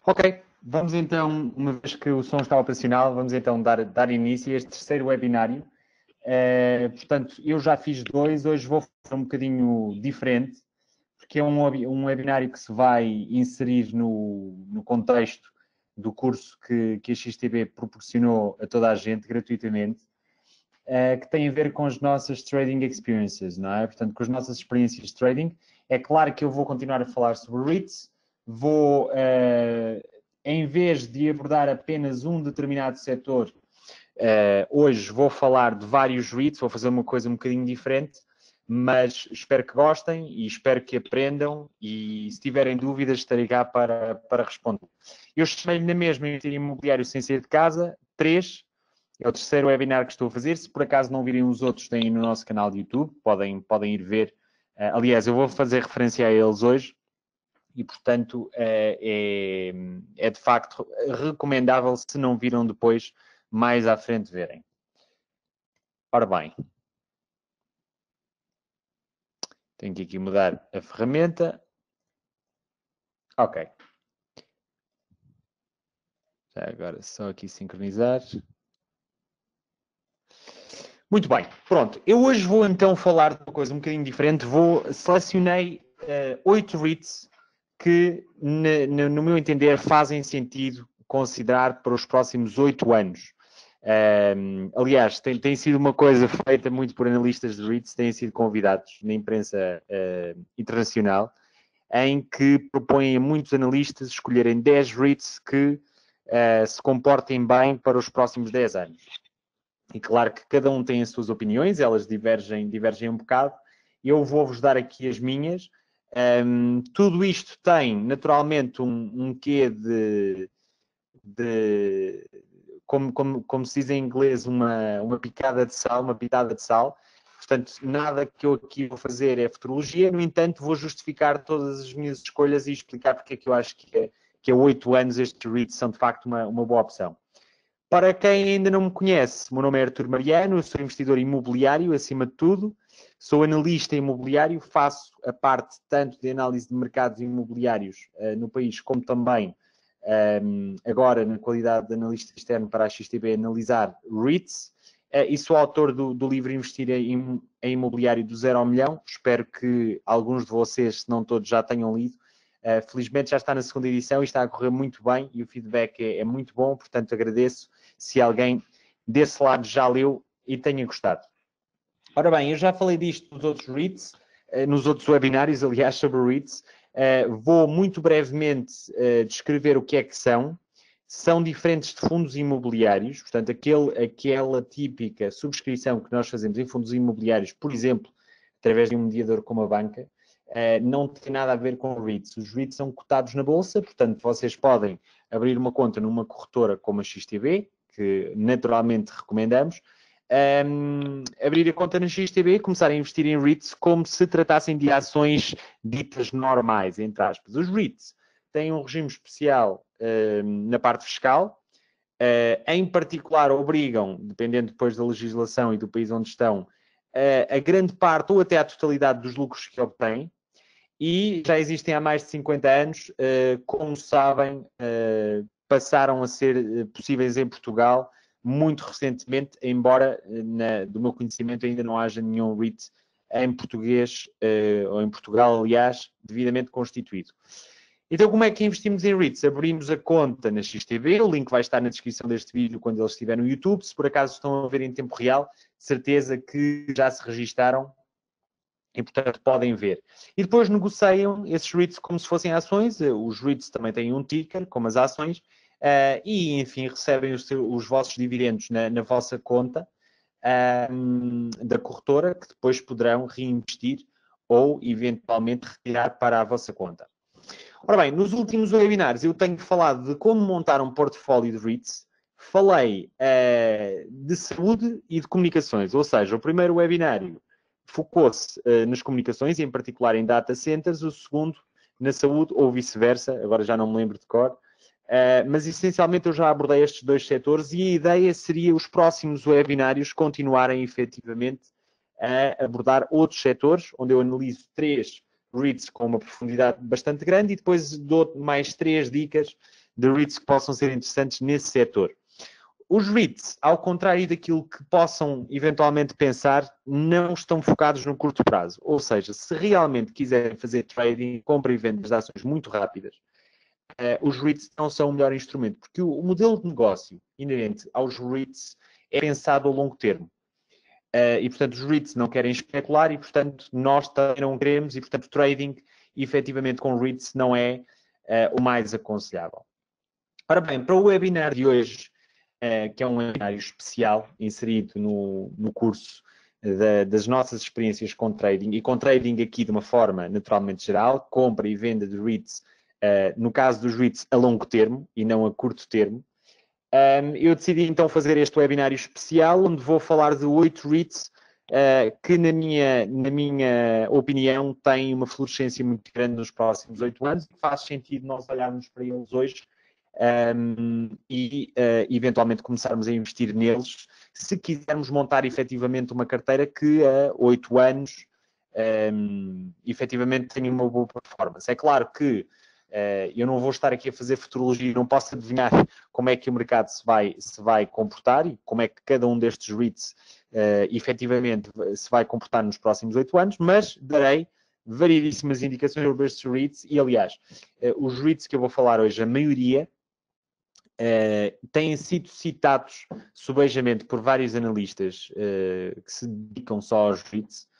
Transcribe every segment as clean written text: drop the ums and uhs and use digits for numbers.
Ok, vamos então, uma vez que o som está operacional, vamos então dar início a este terceiro webinário. Portanto, eu já fiz dois, hoje vou fazer um bocadinho diferente, porque é um webinário que se vai inserir no contexto do curso que a XTB proporcionou a toda a gente gratuitamente, que tem a ver com as nossas trading experiences, não é? Portanto, com as nossas experiências de trading. É claro que eu vou continuar a falar sobre REITs, em vez de abordar apenas um determinado setor, hoje vou falar de vários REITs, vou fazer uma coisa um bocadinho diferente, mas espero que gostem e espero que aprendam e se tiverem dúvidas estarei cá para responder. Eu chamei-lhe na mesma investir em imobiliário sem sair de casa, 3, é o terceiro webinar que estou a fazer. Se por acaso não virem os outros, têm no nosso canal de YouTube, podem ir ver. Aliás, eu vou fazer referência a eles hoje e, portanto, é de facto recomendável, se não viram depois, mais à frente verem. Ora bem, tenho que aqui mudar a ferramenta. Ok. Já agora só aqui sincronizar. Muito bem, pronto. Eu hoje vou então falar de uma coisa um bocadinho diferente. Selecionei 8 REITs que, no meu entender, fazem sentido considerar para os próximos 8 anos. Aliás, tem sido uma coisa feita muito por analistas de REITs, têm sido convidados na imprensa internacional, em que propõem a muitos analistas escolherem 10 REITs que se comportem bem para os próximos 10 anos. E claro que cada um tem as suas opiniões, elas divergem um bocado. Eu vou-vos dar aqui as minhas. Tudo isto tem, naturalmente, um quê como se diz em inglês, uma picada de sal, uma pitada de sal. Portanto, nada que eu aqui vou fazer é futurologia. No entanto, vou justificar todas as minhas escolhas e explicar porque é que eu acho que há 8 anos estes REITs são, de facto, uma boa opção. Para quem ainda não me conhece, meu nome é Artur Mariano, eu sou investidor imobiliário, acima de tudo. Sou analista imobiliário, faço a parte tanto de análise de mercados imobiliários no país, como também, agora, na qualidade de analista externo para a XTB, analisar REITs. E sou autor do livro Investir em Imobiliário do Zero ao Milhão. Espero que alguns de vocês, se não todos, já tenham lido. Felizmente já está na segunda edição e está a correr muito bem e o feedback é muito bom, portanto agradeço se alguém desse lado já leu e tenha gostado. Ora bem, eu já falei disto nos outros REITs, nos outros webinários, aliás, sobre REITs. Vou muito brevemente descrever o que é que são. São diferentes de fundos imobiliários, portanto, aquela típica subscrição que nós fazemos em fundos imobiliários, por exemplo, através de um mediador como a banca, não tem nada a ver com REITs. Os REITs são cotados na bolsa, portanto, vocês podem abrir uma conta numa corretora como a XTB, que naturalmente recomendamos, abrir a conta na XTB e começar a investir em REITs como se tratassem de ações ditas normais, entre aspas. Os REITs têm um regime especial na parte fiscal, em particular obrigam, dependendo depois da legislação e do país onde estão, a grande parte ou até a totalidade dos lucros que obtêm, e já existem há mais de 50 anos, como sabem, passaram a ser possíveis em Portugal muito recentemente, embora do meu conhecimento ainda não haja nenhum REIT em português, ou em Portugal, aliás, devidamente constituído. Então, como é que investimos em REITs? Abrimos a conta na XTB, o link vai estar na descrição deste vídeo quando ele estiver no YouTube. Se por acaso estão a ver em tempo real, certeza que já se registaram e, portanto, podem ver. E depois negociam esses REITs como se fossem ações. Os REITs também têm um ticker, como as ações, e, enfim, recebem os vossos dividendos na vossa conta da corretora, que depois poderão reinvestir ou, eventualmente, retirar para a vossa conta. Ora bem, nos últimos webinars eu tenho falado de como montar um portfólio de REITs. Falei de saúde e de comunicações, ou seja, o primeiro webinário focou-se nas comunicações, em particular em data centers, o segundo na saúde, ou vice-versa, agora já não me lembro de cor, mas essencialmente eu já abordei estes dois setores e a ideia seria os próximos webinários continuarem efetivamente a abordar outros setores, onde eu analiso 3 REITs com uma profundidade bastante grande e depois dou mais 3 dicas de REITs que possam ser interessantes nesse setor. Os REITs, ao contrário daquilo que possam eventualmente pensar, não estão focados no curto prazo. Ou seja, se realmente quiserem fazer trading, compra e venda de ações muito rápidas, os REITs não são o melhor instrumento, porque o modelo de negócio inerente aos REITs é pensado a longo termo. E, portanto, os REITs não querem especular e, portanto, nós também não queremos e, portanto, trading, efetivamente, com REITs não é o mais aconselhável. Ora bem, para o webinar de hoje, que é um webinário especial inserido no curso das nossas experiências com trading, e com trading aqui de uma forma naturalmente geral, compra e venda de REITs, no caso dos REITs a longo termo e não a curto termo. Eu decidi então fazer este webinário especial, onde vou falar de 8 REITs que, na minha opinião, têm uma fluorescência muito grande nos próximos 8 anos e faz sentido nós olharmos para eles hoje e eventualmente começarmos a investir neles, se quisermos montar efetivamente uma carteira que a 8 anos efetivamente tenha uma boa performance. É claro que eu não vou estar aqui a fazer futurologia, não posso adivinhar como é que o mercado se vai comportar e como é que cada um destes REITs efetivamente se vai comportar nos próximos 8 anos, mas darei variedíssimas indicações sobre estes REITs e, aliás, os REITs que eu vou falar hoje, a maioria, têm sido citados subejamente por vários analistas que se dedicam só aos REITs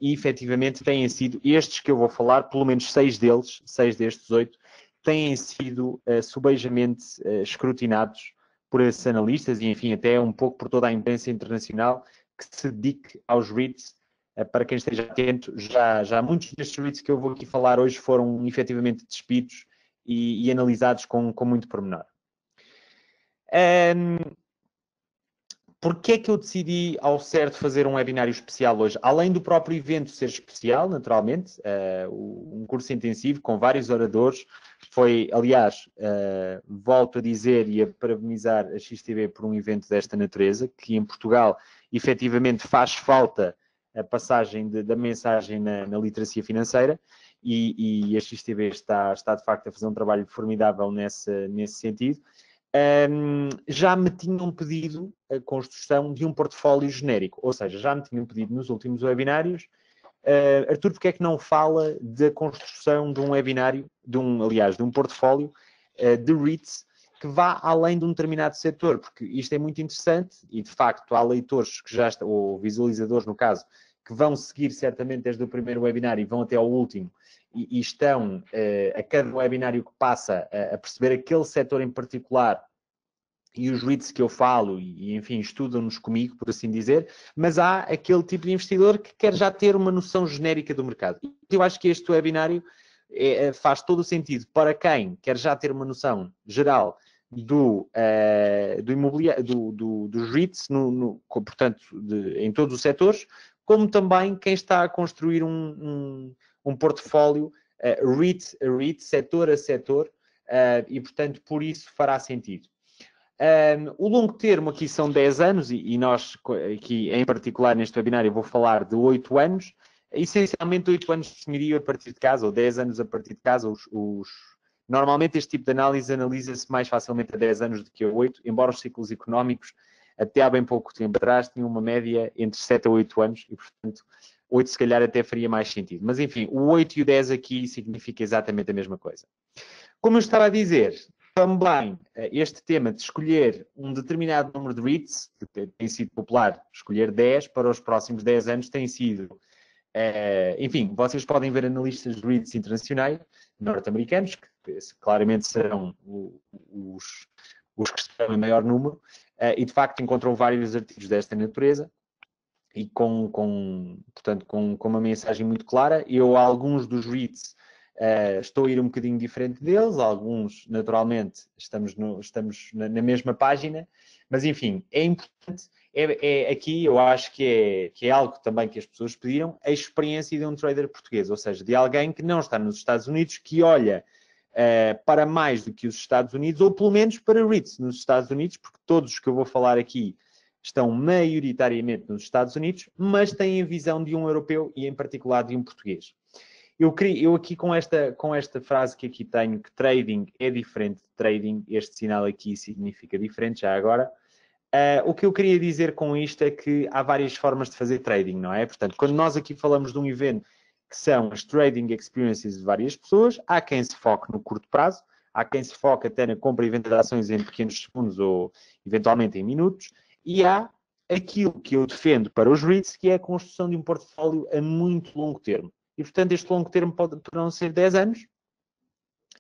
e efetivamente têm sido, estes que eu vou falar, pelo menos 6 deles, 6 destes 8, têm sido subejamente escrutinados por esses analistas e, enfim, até um pouco por toda a imprensa internacional que se dedique aos REITs. Para quem esteja atento, já muitos destes REITs que eu vou aqui falar hoje foram efetivamente despidos e analisados com muito pormenor. Porquê é que eu decidi ao certo fazer um webinário especial hoje? Além do próprio evento ser especial, naturalmente, um curso intensivo com vários oradores, foi, aliás, volto a dizer e a parabenizar a XTB por um evento desta natureza, que em Portugal efetivamente faz falta a passagem da mensagem na literacia financeira e a XTB está de facto a fazer um trabalho formidável nesse sentido. Já me tinham pedido a construção de um portfólio genérico, ou seja, já me tinham pedido nos últimos webinários, Artur, porque é que não fala da construção de um webinário, aliás, de um portfólio de REITs que vá além de um determinado setor, porque isto é muito interessante e, de facto, há leitores que já estão, ou visualizadores, no caso, que vão seguir certamente desde o primeiro webinário e vão até ao último, e estão a cada webinário que passa a perceber aquele setor em particular e os REITs que eu falo e enfim, estudam-nos comigo, por assim dizer, mas há aquele tipo de investidor que quer já ter uma noção genérica do mercado. Eu acho que este webinário faz todo o sentido para quem quer já ter uma noção geral dos REITs, portanto, em todos os setores, como também quem está a construir um portfólio REIT a REIT, setor a setor, e, portanto, por isso fará sentido. O longo termo aqui são 10 anos e nós, aqui em particular neste webinário, vou falar de 8 anos. Essencialmente 8 anos definiria a partir de casa, ou 10 anos a partir de casa. Normalmente este tipo de análise analisa-se mais facilmente a 10 anos do que a 8, embora os ciclos económicos, até há bem pouco tempo atrás, tinham uma média entre 7 a 8 anos e, portanto, 8 se calhar até faria mais sentido. Mas, enfim, o 8 e o 10 aqui significa exatamente a mesma coisa. Como eu estava a dizer, também este tema de escolher um determinado número de REITs, que tem sido popular, escolher 10 para os próximos 10 anos, tem sido... enfim, vocês podem ver analistas de REITs internacionais, norte-americanos, que claramente serão os que estão em maior número, e de facto encontram vários artigos desta natureza, e portanto, com uma mensagem muito clara. Eu, alguns dos REITs, estou a ir um bocadinho diferente deles, alguns, naturalmente, estamos na mesma página, mas, enfim, é importante, aqui eu acho que é algo também que as pessoas pediram, a experiência de um trader português, ou seja, de alguém que não está nos Estados Unidos, que olha para mais do que os Estados Unidos, ou pelo menos para REITs nos Estados Unidos, porque todos os que eu vou falar aqui estão maioritariamente nos Estados Unidos, mas têm a visão de um europeu e, em particular, de um português. eu aqui com esta frase que aqui tenho, que trading é diferente de trading, este sinal aqui significa diferente já agora. O que eu queria dizer com isto é que há várias formas de fazer trading, não é? Portanto, quando nós aqui falamos de um evento que são as trading experiences de várias pessoas, há quem se foque no curto prazo, há quem se foque até na compra e venda de ações em pequenos segundos ou eventualmente em minutos, e há aquilo que eu defendo para os REITs, que é a construção de um portfólio a muito longo termo. E, portanto, este longo termo pode não ser 10 anos,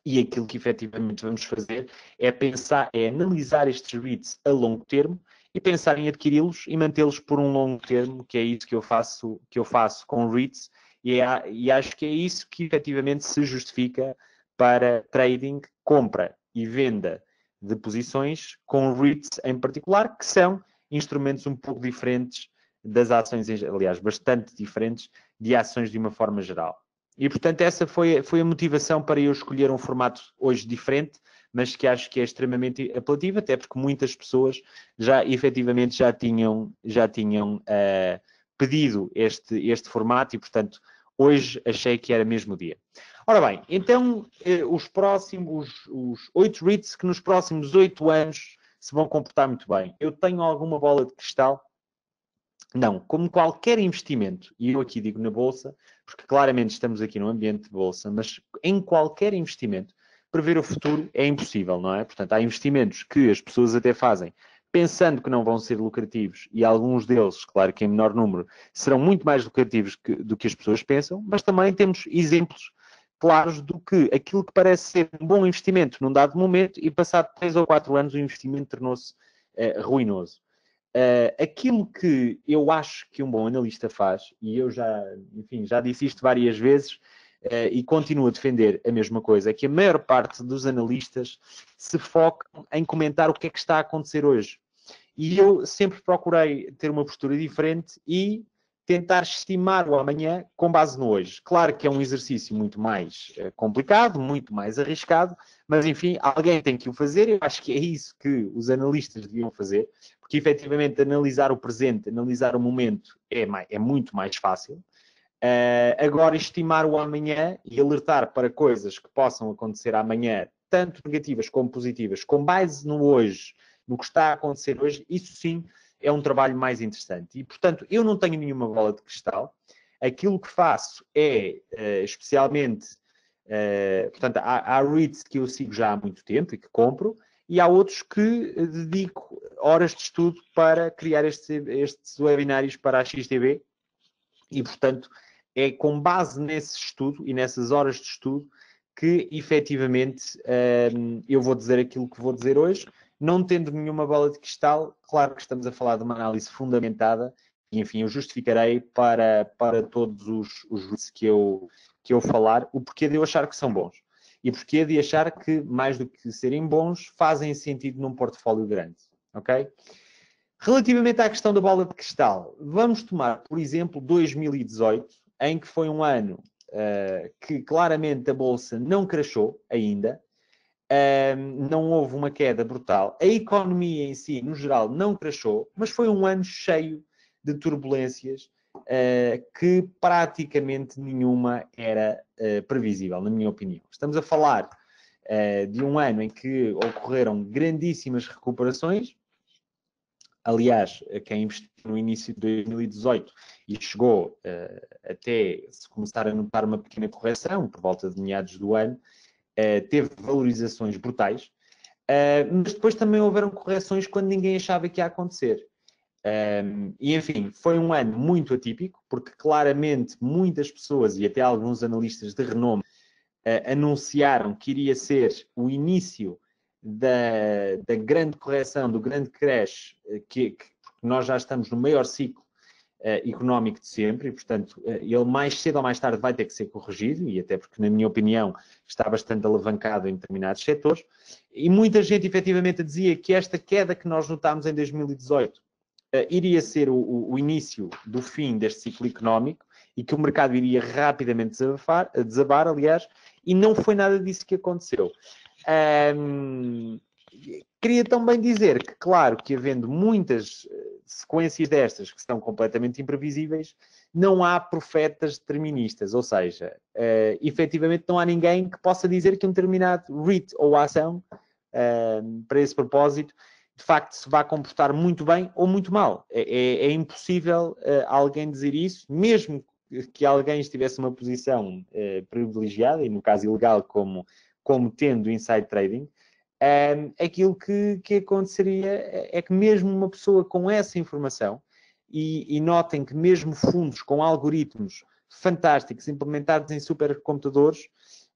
e aquilo que efetivamente vamos fazer é pensar, é analisar estes REITs a longo termo e pensar em adquiri-los e mantê-los por um longo termo, que é isso que eu faço com REITs, e acho que é isso que efetivamente se justifica para trading, compra e venda de posições com REITs em particular, que são instrumentos um pouco diferentes das ações, aliás, bastante diferentes de ações de uma forma geral. E, portanto, essa foi a motivação para eu escolher um formato hoje diferente, mas que acho que é extremamente apelativo, até porque muitas pessoas efetivamente já tinham pedido este formato e, portanto, hoje achei que era mesmo o dia. Ora bem, então, os 8 REITs que nos próximos 8 anos se vão comportar muito bem. Eu tenho alguma bola de cristal? Não, como qualquer investimento, e eu aqui digo na Bolsa, porque claramente estamos aqui num ambiente de Bolsa, mas em qualquer investimento, prever o futuro é impossível, não é? Portanto, há investimentos que as pessoas até fazem pensando que não vão ser lucrativos, e alguns deles, claro que em menor número, serão muito mais lucrativos do que as pessoas pensam, mas também temos exemplos claros do que aquilo que parece ser um bom investimento num dado momento e passado 3 ou 4 anos o investimento tornou-se ruinoso. Aquilo que eu acho que um bom analista faz, e eu já disse isto várias vezes, e continuo a defender a mesma coisa, é que a maior parte dos analistas se focam em comentar o que é que está a acontecer hoje. E eu sempre procurei ter uma postura diferente e tentar estimar o amanhã com base no hoje. Claro que é um exercício muito mais complicado, muito mais arriscado, mas enfim, alguém tem que o fazer. Eu acho que é isso que os analistas deviam fazer, porque efetivamente analisar o presente, analisar o momento é muito mais fácil. Agora, estimar o amanhã e alertar para coisas que possam acontecer amanhã, tanto negativas como positivas, com base no hoje, no que está a acontecer hoje, isso sim é um trabalho mais interessante. E, portanto, eu não tenho nenhuma bola de cristal. Aquilo que faço é, especialmente, portanto, há REITs que eu sigo já há muito tempo e que compro, e há outros que dedico horas de estudo para criar estes webinários para a XTB. E, portanto, é com base nesse estudo e nessas horas de estudo que, efetivamente, eu vou dizer aquilo que vou dizer hoje, não tendo nenhuma bola de cristal. Claro que estamos a falar de uma análise fundamentada e, enfim, eu justificarei para todos os REITs que eu falar o porquê de eu achar que são bons. E porquê de achar que, mais do que serem bons, fazem sentido num portfólio grande. Ok? Relativamente à questão da bola de cristal, vamos tomar, por exemplo, 2018, em que foi um ano que claramente a Bolsa não crashou ainda, não houve uma queda brutal. A economia em si, no geral, não crashou, mas foi um ano cheio de turbulências que praticamente nenhuma era previsível, na minha opinião. Estamos a falar de um ano em que ocorreram grandíssimas recuperações. Aliás, quem investiu no início de 2018 e chegou até se começar a notar uma pequena correção, por volta de meados do ano, teve valorizações brutais, mas depois também houveram correções quando ninguém achava que ia acontecer. E, enfim, foi um ano muito atípico, porque claramente muitas pessoas e até alguns analistas de renome anunciaram que iria ser o início da grande correção, do grande crash, que nós já estamos no maior ciclo económico de sempre e, portanto, ele mais cedo ou mais tarde vai ter que ser corrigido, e até porque, na minha opinião, está bastante alavancado em determinados setores. E muita gente, efetivamente, dizia que esta queda que nós notámos em 2018 iria ser o início do fim deste ciclo económico e que o mercado iria rapidamente desabar, aliás, e não foi nada disso que aconteceu. Queria também dizer que, claro, que havendo muitas sequências destas que são completamente imprevisíveis, não há profetas deterministas, ou seja, efetivamente não há ninguém que possa dizer que um determinado REIT ou ação, para esse propósito, de facto se vai comportar muito bem ou muito mal. É impossível alguém dizer isso, mesmo que alguém estivesse numa posição privilegiada, e no caso ilegal, como tendo inside trading. Aquilo que aconteceria é que mesmo uma pessoa com essa informação, e notem que mesmo fundos com algoritmos fantásticos implementados em supercomputadores,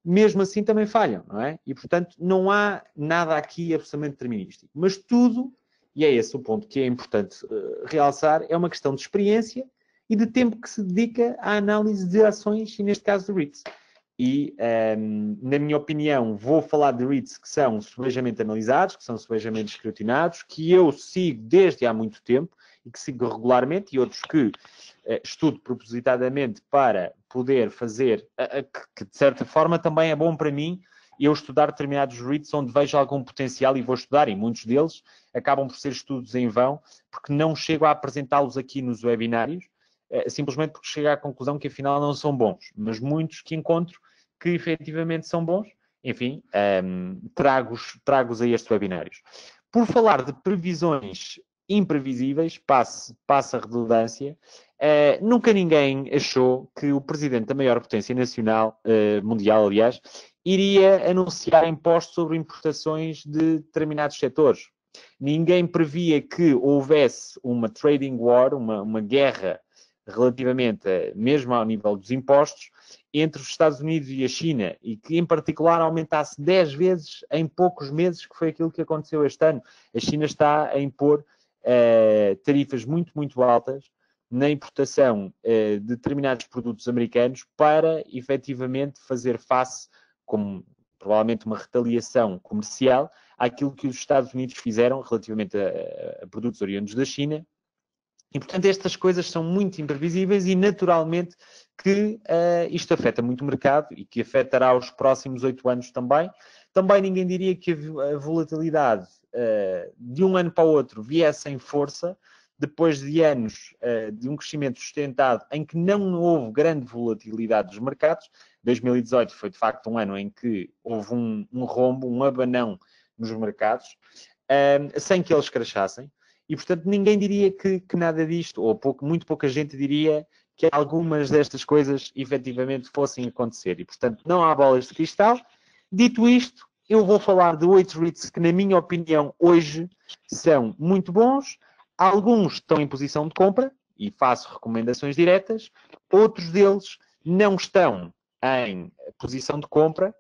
mesmo assim também falham, não é? E, portanto, não há nada aqui absolutamente determinístico. Mas tudo, e é esse o ponto que é importante realçar, é uma questão de experiência e de tempo que se dedica à análise de ações, e neste caso de REITs. E, na minha opinião, vou falar de REITs que são subejamente analisados, que são subejamente escrutinados, que eu sigo desde há muito tempo e que sigo regularmente, e outros que estudo propositadamente para poder fazer, que de certa forma também é bom para mim eu estudar determinados REITs onde vejo algum potencial e vou estudar, e muitos deles acabam por ser estudos em vão, porque não chego a apresentá-los aqui nos webinários, simplesmente porque chego à conclusão que afinal não são bons, mas muitos que encontro que efetivamente são bons, enfim, trago-os a estes webinários. Por falar de previsões imprevisíveis, passa a redundância, nunca ninguém achou que o presidente da maior potência nacional, mundial, aliás, iria anunciar impostos sobre importações de determinados setores. Ninguém previa que houvesse uma trading war, uma guerra relativamente, mesmo ao nível dos impostos, entre os Estados Unidos e a China, e que, em particular, aumentasse 10 vezes em poucos meses, que foi aquilo que aconteceu este ano. A China está a impor tarifas muito, muito altas na importação de determinados produtos americanos para, efetivamente, fazer face, como provavelmente uma retaliação comercial, àquilo que os Estados Unidos fizeram relativamente a produtos oriundos da China. E, portanto, estas coisas são muito imprevisíveis e, naturalmente, que isto afeta muito o mercado e que afetará os próximos 8 anos também. Também ninguém diria que a volatilidade de um ano para o outro viesse em força, depois de anos de um crescimento sustentado em que não houve grande volatilidade dos mercados. 2018 foi, de facto, um ano em que houve um rombo, um abanão nos mercados, sem que eles crescassem. E, portanto, ninguém diria que nada disto, ou muito pouca gente diria que algumas destas coisas efetivamente fossem acontecer. E, portanto, não há bolas de cristal. Dito isto, eu vou falar de 8 REITs que, na minha opinião, hoje são muito bons. Alguns estão em posição de compra e faço recomendações diretas. Outros deles não estão em posição de compra,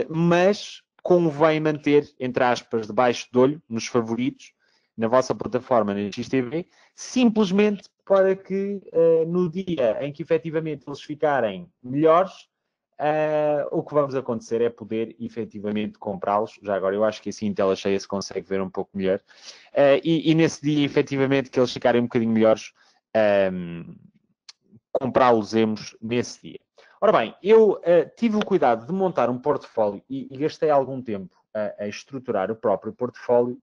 mas convém manter, entre aspas, debaixo de olho, nos favoritos, na vossa plataforma, na XTB, simplesmente para que no dia em que efetivamente eles ficarem melhores, o que vamos acontecer é poder efetivamente comprá-los. Já agora, eu acho que assim em tela cheia se consegue ver um pouco melhor. E nesse dia, efetivamente, que eles ficarem um bocadinho melhores, comprá-los-emos nesse dia. Ora bem, eu tive o cuidado de montar um portfólio e gastei algum tempo a estruturar o próprio portfólio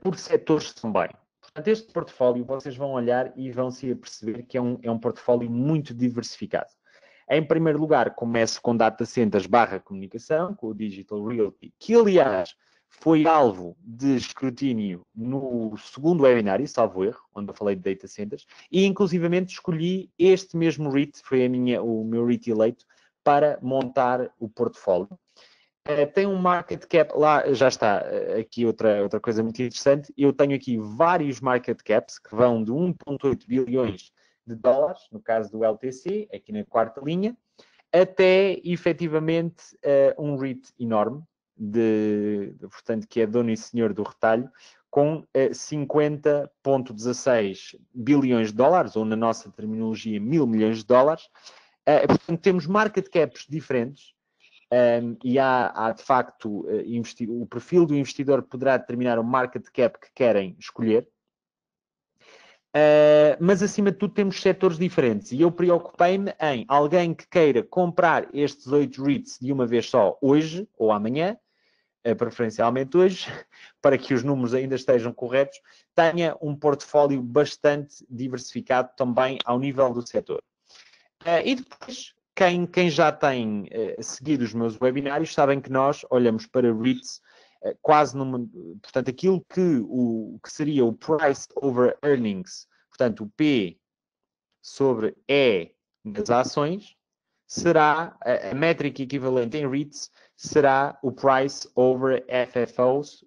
por setores também. Portanto, este portfólio, vocês vão olhar e vão se aperceber que é um portfólio muito diversificado. Em primeiro lugar, começo com data centers / comunicação, com o Digital Realty, que, aliás, foi alvo de escrutínio no segundo webinário, salvo erro, onde eu falei de data centers, e, inclusivamente, escolhi este mesmo REIT, foi o meu REIT eleito, para montar o portfólio. Tem um market cap, lá já está, aqui outra coisa muito interessante, eu tenho aqui vários market caps que vão de 1,8 bilhões de dólares, no caso do LTC, aqui na quarta linha, até efetivamente um REIT enorme, portanto, que é dono e senhor do retalho, com 50,16 bilhões de dólares, ou na nossa terminologia, 1.000 milhões de dólares. Portanto, temos market caps diferentes. E há de facto, o perfil do investidor poderá determinar o market cap que querem escolher. Mas, acima de tudo, temos setores diferentes. E eu preocupei-me em alguém que queira comprar estes 8 REITs de uma vez só, hoje ou amanhã, preferencialmente hoje, para que os números ainda estejam corretos, tenha um portfólio bastante diversificado também ao nível do setor. E depois, quem já tem seguido os meus webinários, sabem que nós olhamos para REITs quase numa... Portanto, aquilo que seria o Price over Earnings, portanto, o P sobre E das ações, será a métrica equivalente em REITs, será o Price over FFOs.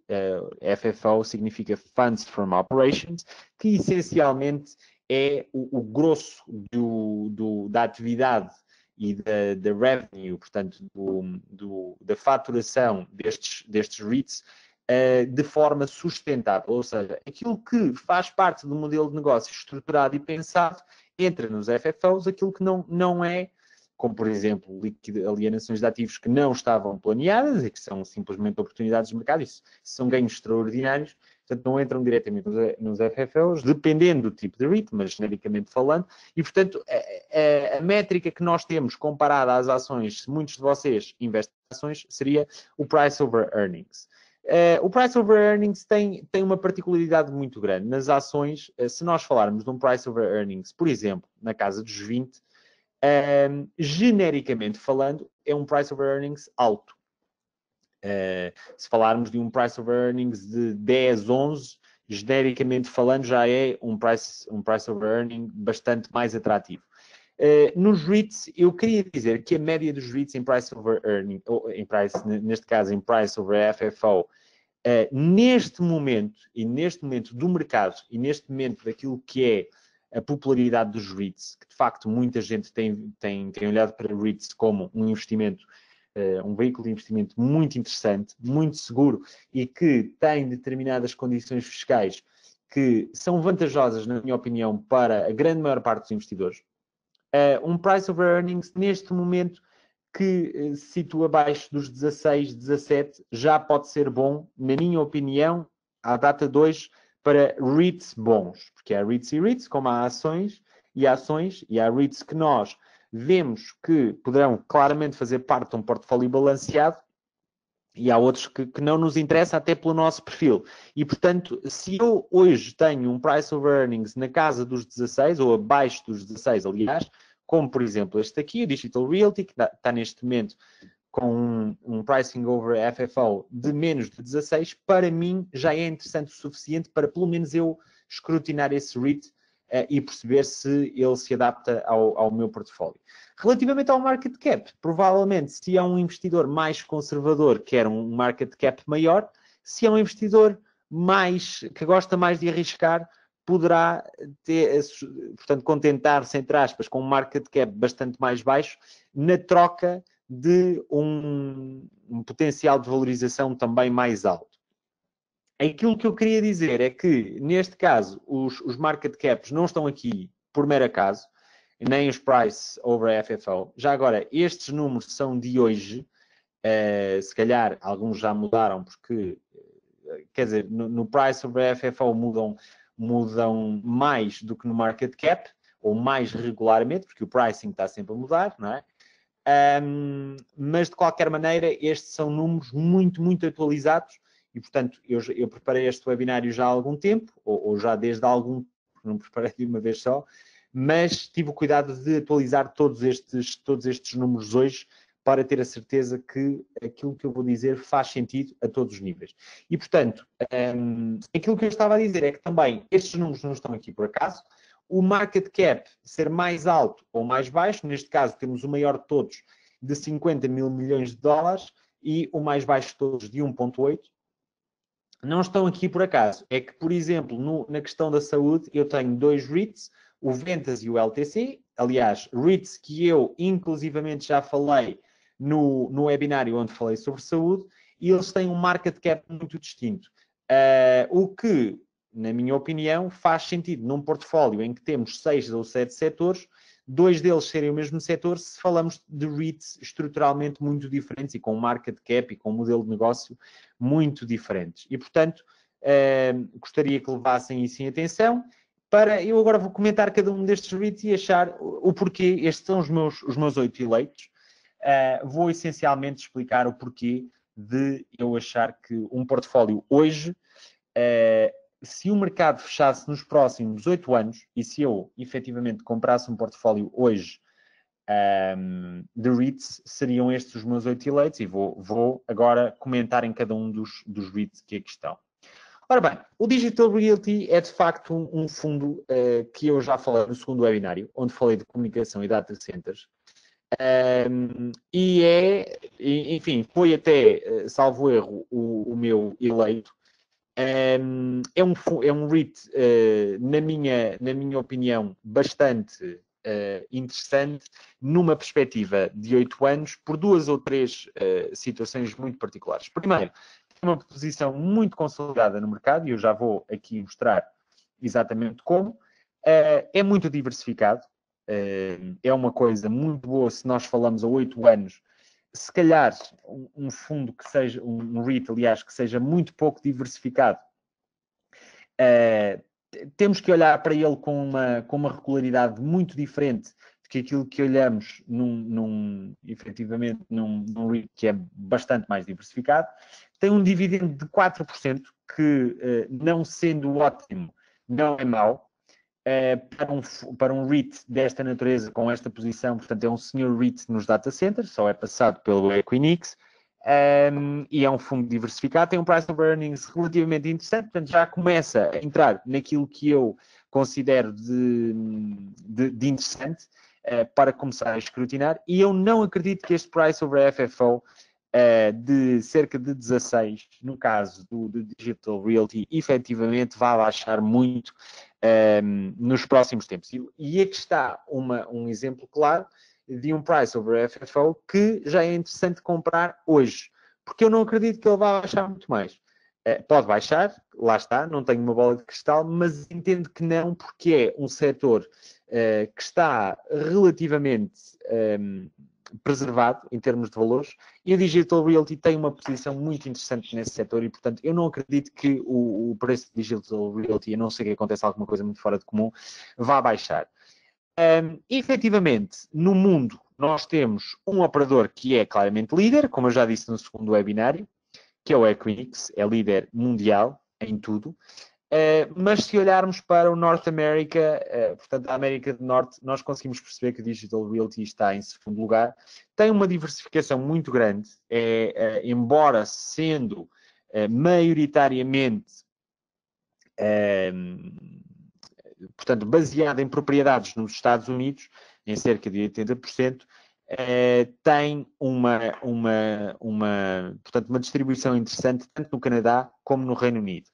FFO significa Funds from Operations, que essencialmente é o grosso da atividade e da revenue, portanto, da faturação destes REITs de forma sustentável. Ou seja, aquilo que faz parte do modelo de negócio estruturado e pensado entra nos FFOs, aquilo que não é, como por exemplo, alienações de ativos que não estavam planeadas e que são simplesmente oportunidades de mercado, isso são ganhos extraordinários, portanto não entram diretamente nos FFOs, dependendo do tipo de REIT, mas genericamente falando, e portanto a métrica que nós temos comparada às ações, se muitos de vocês investem em ações, seria o Price over Earnings. O Price over Earnings tem uma particularidade muito grande. Nas ações, se nós falarmos de um Price over Earnings, por exemplo, na casa dos 20, genericamente falando, é um Price over Earnings alto. Se falarmos de um Price over Earnings de 10, 11, genericamente falando, já é um price over Earning bastante mais atrativo. Nos REITs, eu queria dizer que a média dos REITs em Price over Earning, ou neste caso em Price over FFO, neste momento do mercado e neste momento daquilo que é a popularidade dos REITs, que de facto muita gente tem olhado para REITs como um investimento, um veículo de investimento muito interessante, muito seguro e que tem determinadas condições fiscais que são vantajosas, na minha opinião, para a grande maior parte dos investidores. Um Price over Earnings, neste momento, que se situa abaixo dos 16, 17, já pode ser bom, na minha opinião, à data de hoje, para REITs bons. Porque há REITs e REITs, como há ações, e há REITs que nós vemos que poderão claramente fazer parte de um portfólio balanceado, e há outros que não nos interessa até pelo nosso perfil. E, portanto, se eu hoje tenho um Price over Earnings na casa dos 16, ou abaixo dos 16, aliás, como, por exemplo, este aqui, o Digital Realty, que está neste momento com um Pricing over FFO de menos de 16, para mim já é interessante o suficiente para, pelo menos, eu escrutinar esse REIT e perceber se ele se adapta ao meu portfólio. Relativamente ao market cap, provavelmente, se é um investidor mais conservador, quer um market cap maior, se é um investidor que gosta mais de arriscar, poderá portanto, contentar-se, entre aspas, com um market cap bastante mais baixo, na troca de um potencial de valorização também mais alto. Aquilo que eu queria dizer é que, neste caso, os market caps não estão aqui por mero acaso, nem os price over FFO. Já agora, estes números são de hoje, se calhar alguns já mudaram, porque, quer dizer, no price over FFO mudam mais do que no market cap, ou mais regularmente, porque o pricing está sempre a mudar, não é? Mas, de qualquer maneira, estes são números muito, muito atualizados e, portanto, eu preparei este webinário já há algum tempo, ou já desde há algum tempo, não preparei de uma vez só, mas tive o cuidado de atualizar todos estes números hoje para ter a certeza que aquilo que eu vou dizer faz sentido a todos os níveis. E, portanto, aquilo que eu estava a dizer é que também estes números não estão aqui por acaso. O market cap ser mais alto ou mais baixo, neste caso temos o maior de todos de 50 mil milhões de dólares e o mais baixo de todos de 1,8. Não estão aqui por acaso. É que, por exemplo, na questão da saúde, eu tenho dois REITs, o Ventas e o LTC. Aliás, REITs que eu, inclusivamente, já falei no webinário onde falei sobre saúde, e eles têm um market cap muito distinto. O que, na minha opinião, faz sentido num portfólio em que temos 6 ou 7 setores, 2 deles serem o mesmo setor, se falamos de REITs estruturalmente muito diferentes e com market cap e com modelo de negócio muito diferentes. E, portanto, gostaria que levassem isso em atenção. Eu agora vou comentar cada um destes REITs e achar o porquê. Estes são os meus 8 eleitos. Vou essencialmente explicar o porquê de eu achar que um portfólio hoje, se o mercado fechasse nos próximos 8 anos, e se eu efetivamente comprasse um portfólio hoje de REITs, seriam estes os meus 8 eleitos, e vou agora comentar em cada um dos REITs que aqui estão. Ora bem, o Digital Realty é de facto um fundo que eu já falei no segundo webinário, onde falei de comunicação e data centers. Enfim, foi até, salvo erro, o meu eleito. É um REIT, na minha opinião, bastante interessante, numa perspectiva de 8 anos, por 2 ou 3 situações muito particulares. Primeiro, tem uma posição muito consolidada no mercado, e eu já vou aqui mostrar exatamente como. É muito diversificado, é uma coisa muito boa se nós falamos a 8 anos. Se calhar um fundo que seja, um REIT, aliás, que seja muito pouco diversificado, temos que olhar para ele com uma regularidade muito diferente do que aquilo que olhamos efetivamente num REIT que é bastante mais diversificado. Tem um dividendo de 4%, que, não sendo ótimo, não é mau. Para um REIT desta natureza, com esta posição, portanto, é um senior REIT nos data centers, só é passado pelo Equinix, e é um fundo diversificado, tem um price of earnings relativamente interessante, portanto, já começa a entrar naquilo que eu considero de interessante para começar a escrutinar, e eu não acredito que este price over FFO de cerca de 16, no caso do Digital Realty, efetivamente vai baixar muito nos próximos tempos. E aqui está um exemplo claro de um price over FFO que já é interessante comprar hoje, porque eu não acredito que ele vá baixar muito mais. Pode baixar, lá está, não tenho uma bola de cristal, mas entendo que não, porque é um setor que está relativamente preservado em termos de valores, e o Digital Realty tem uma posição muito interessante nesse setor, e portanto eu não acredito que o preço de Digital Realty, a não ser que aconteça alguma coisa muito fora de comum, vá baixar. Efetivamente, no mundo, nós temos um operador que é claramente líder, como eu já disse no segundo webinário, que é o Equinix, é líder mundial em tudo. Mas se olharmos para o North America, portanto, a América do Norte, nós conseguimos perceber que o Digital Realty está em segundo lugar. Tem uma diversificação muito grande, embora sendo maioritariamente, portanto, baseada em propriedades nos Estados Unidos, em cerca de 80%, tem portanto, uma distribuição interessante tanto no Canadá como no Reino Unido.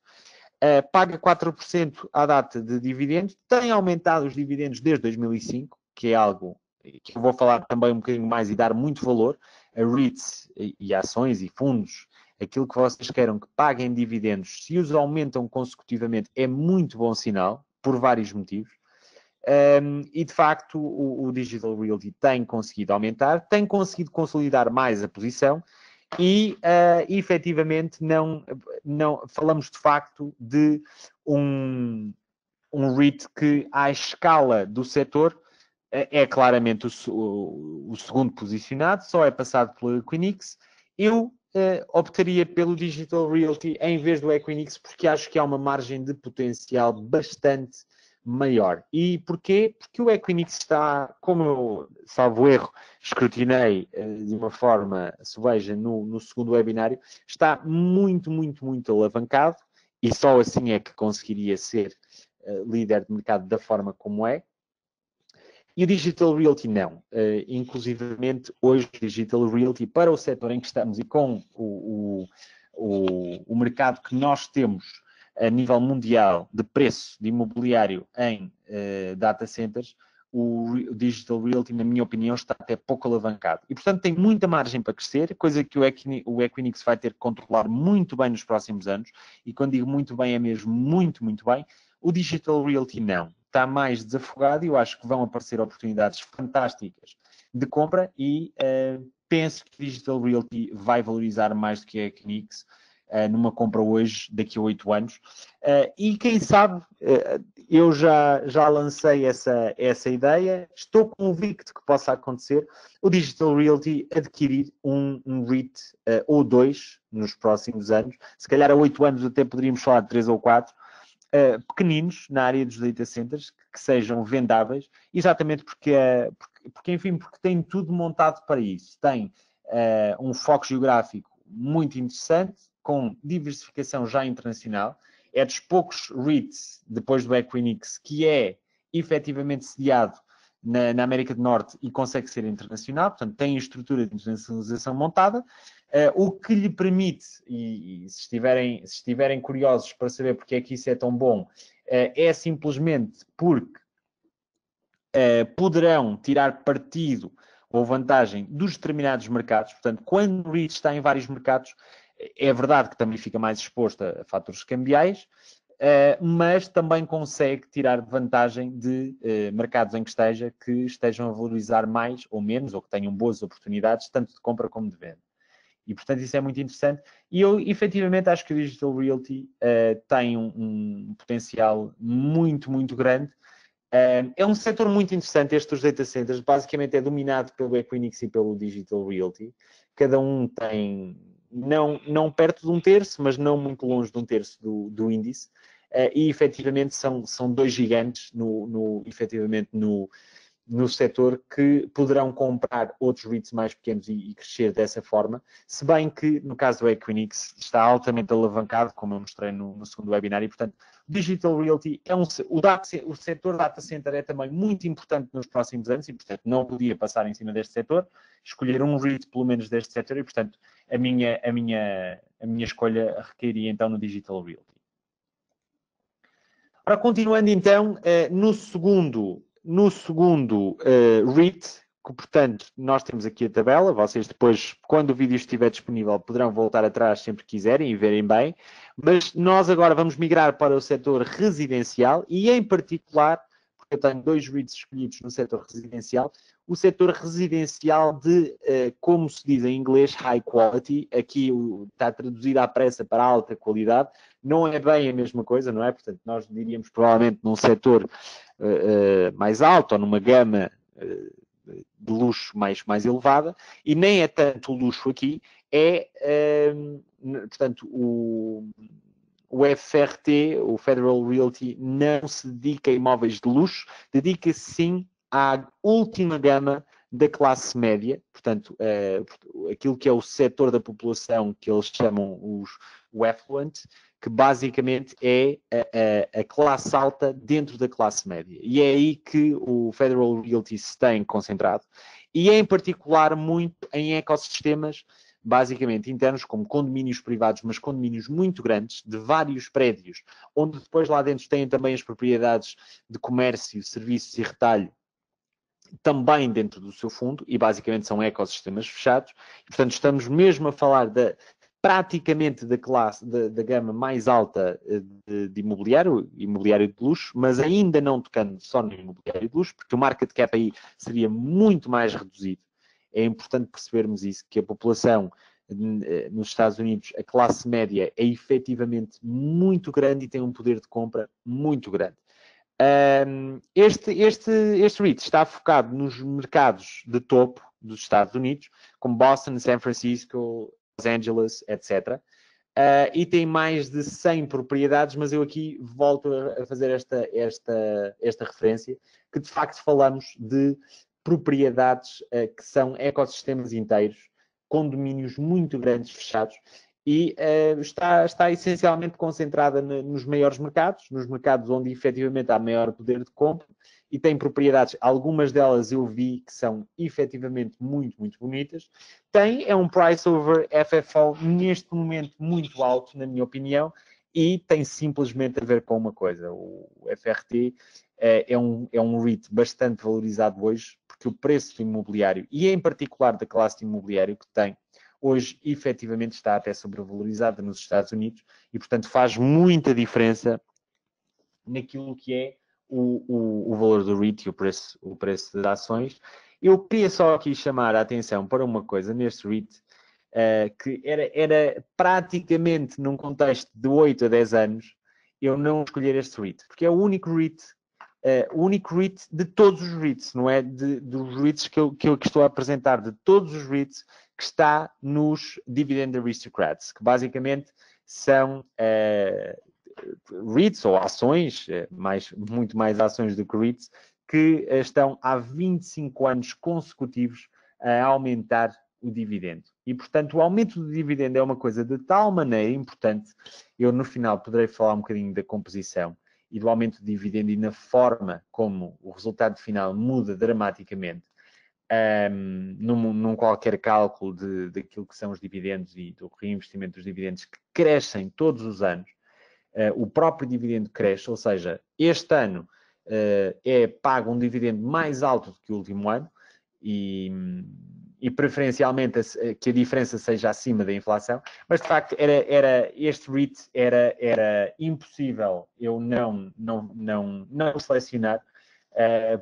Paga 4% à data de dividendos, tem aumentado os dividendos desde 2005, que é algo que eu vou falar também um bocadinho mais e dar muito valor a REITs e ações e fundos, aquilo que vocês queiram que paguem dividendos, se os aumentam consecutivamente, é muito bom sinal, por vários motivos. E de facto o Digital Realty tem conseguido aumentar, tem conseguido consolidar mais a posição, e efetivamente não falamos de facto de um REIT que, à escala do setor, é claramente o segundo posicionado, só é passado pelo Equinix. Eu optaria pelo Digital Realty em vez do Equinix, porque acho que há uma margem de potencial bastante maior. E porquê? Porque o Equinix está, como eu, salvo erro, escrutinei de uma forma subeja no segundo webinário, está muito, muito, muito alavancado, e só assim é que conseguiria ser líder de mercado da forma como é. E o Digital Realty não. Inclusivamente, hoje, o Digital Realty, para o setor em que estamos e com o mercado que nós temos a nível mundial de preço de imobiliário em data centers, o Digital Realty, na minha opinião, está até pouco alavancado. E, portanto, tem muita margem para crescer, coisa que o Equinix vai ter que controlar muito bem nos próximos anos. E quando digo muito bem, é mesmo muito, muito bem. O Digital Realty não. Está mais desafogado, e eu acho que vão aparecer oportunidades fantásticas de compra, e penso que o Digital Realty vai valorizar mais do que a Equinix, numa compra hoje, daqui a 8 anos. E quem sabe, eu já lancei essa ideia, estou convicto que possa acontecer, o Digital Realty adquirir um REIT ou dois nos próximos anos. Se calhar a 8 anos até poderíamos falar de 3 ou 4, pequeninos na área dos data centers, que sejam vendáveis, exatamente porque tem tudo montado para isso. Tem um foco geográfico muito interessante, com diversificação já internacional. É dos poucos REITs, depois do Equinix, que é efetivamente sediado na América do Norte e consegue ser internacional, portanto tem a estrutura de internacionalização montada, o que lhe permite, e se estiverem curiosos para saber porque é que isso é tão bom, é simplesmente porque poderão tirar partido ou vantagem dos determinados mercados. Portanto, quando o REIT está em vários mercados, é verdade que também fica mais exposto a fatores cambiais, mas também consegue tirar vantagem de mercados em que estejam a valorizar mais ou menos, ou que tenham boas oportunidades, tanto de compra como de venda. E, portanto, isso é muito interessante. E eu, efetivamente, acho que o Digital Realty tem um potencial muito, muito grande. É um setor muito interessante, este dos data centers. Basicamente é dominado pelo Equinix e pelo Digital Realty. Cada um tem, não perto de um terço, mas não muito longe de um terço do índice. E, efetivamente, são dois gigantes efetivamente no setor que poderão comprar outros REITs mais pequenos e crescer dessa forma, se bem que, no caso do Equinix, está altamente alavancado, como eu mostrei no segundo webinar, e, portanto, Digital Realty o setor data center é também muito importante nos próximos anos e, portanto, não podia passar em cima deste setor, escolher um REIT pelo menos deste setor e, portanto, a minha escolha recairia então no Digital Realty. Ora, continuando então, no segundo REIT, que, portanto, nós temos aqui a tabela, vocês depois, quando o vídeo estiver disponível, poderão voltar atrás sempre que quiserem e verem bem, mas nós agora vamos migrar para o setor residencial e, em particular, porque eu tenho dois REITs escolhidos no setor residencial, o setor residencial de, como se diz em inglês, high quality, aqui está traduzido à pressa para alta qualidade, não é bem a mesma coisa, não é? Portanto, nós diríamos provavelmente num setor mais alto ou numa gama de luxo mais elevada, e nem é tanto o luxo aqui, portanto, o FRT, o Federal Realty, não se dedica a imóveis de luxo, dedica-se sim à última gama da classe média, portanto, aquilo que é o setor da população que eles chamam o affluent, que basicamente é a classe alta dentro da classe média. E é aí que o Federal Realty se tem concentrado. E em particular muito em ecossistemas basicamente internos, como condomínios privados, mas condomínios muito grandes, de vários prédios, onde depois lá dentro têm também as propriedades de comércio, serviços e retalho, também dentro do seu fundo, e basicamente são ecossistemas fechados. E, portanto, estamos mesmo a falar praticamente da classe, da gama mais alta de imobiliário de luxo, mas ainda não tocando só no imobiliário de luxo, porque o market cap aí seria muito mais reduzido. É importante percebermos isso, que a população nos Estados Unidos, a classe média é efetivamente muito grande e tem um poder de compra muito grande. Este REIT está focado nos mercados de topo dos Estados Unidos, como Boston, San Francisco, Los Angeles, etc. E tem mais de 100 propriedades, mas eu aqui volto a fazer esta referência, que de facto falamos de propriedades que são ecossistemas inteiros, condomínios muito grandes, fechados, e está essencialmente concentrada nos maiores mercados, nos mercados onde efetivamente há maior poder de compra, e tem propriedades, algumas delas eu vi que são efetivamente muito, muito bonitas. É um price over FFO neste momento muito alto, na minha opinião, e tem simplesmente a ver com uma coisa: o FRT é um REIT bastante valorizado hoje, porque o preço do imobiliário, e em particular da classe de imobiliário que tem, hoje efetivamente está até sobrevalorizada nos Estados Unidos e, portanto, faz muita diferença naquilo que é o valor do REIT e o preço das ações. Eu queria só aqui chamar a atenção para uma coisa neste REIT, que era praticamente num contexto de 8 a 10 anos, eu não escolher este REIT, porque é o único REIT de todos os REITs, não é dos REITs que eu estou a apresentar, de todos os REITs que está nos Dividend Aristocrats, que basicamente são REITs ou ações, muito mais ações do que REITs, que estão há 25 anos consecutivos a aumentar o dividendo. E, portanto, o aumento do dividendo é uma coisa de tal maneira importante, eu no final poderei falar um bocadinho da composição e do aumento do dividendo e na forma como o resultado final muda dramaticamente num qualquer cálculo daquilo que são os dividendos e do reinvestimento dos dividendos que crescem todos os anos. O próprio dividendo cresce, ou seja, este ano é pago um dividendo mais alto do que o último ano e preferencialmente que a diferença seja acima da inflação, mas de facto este REIT era impossível eu não selecionar,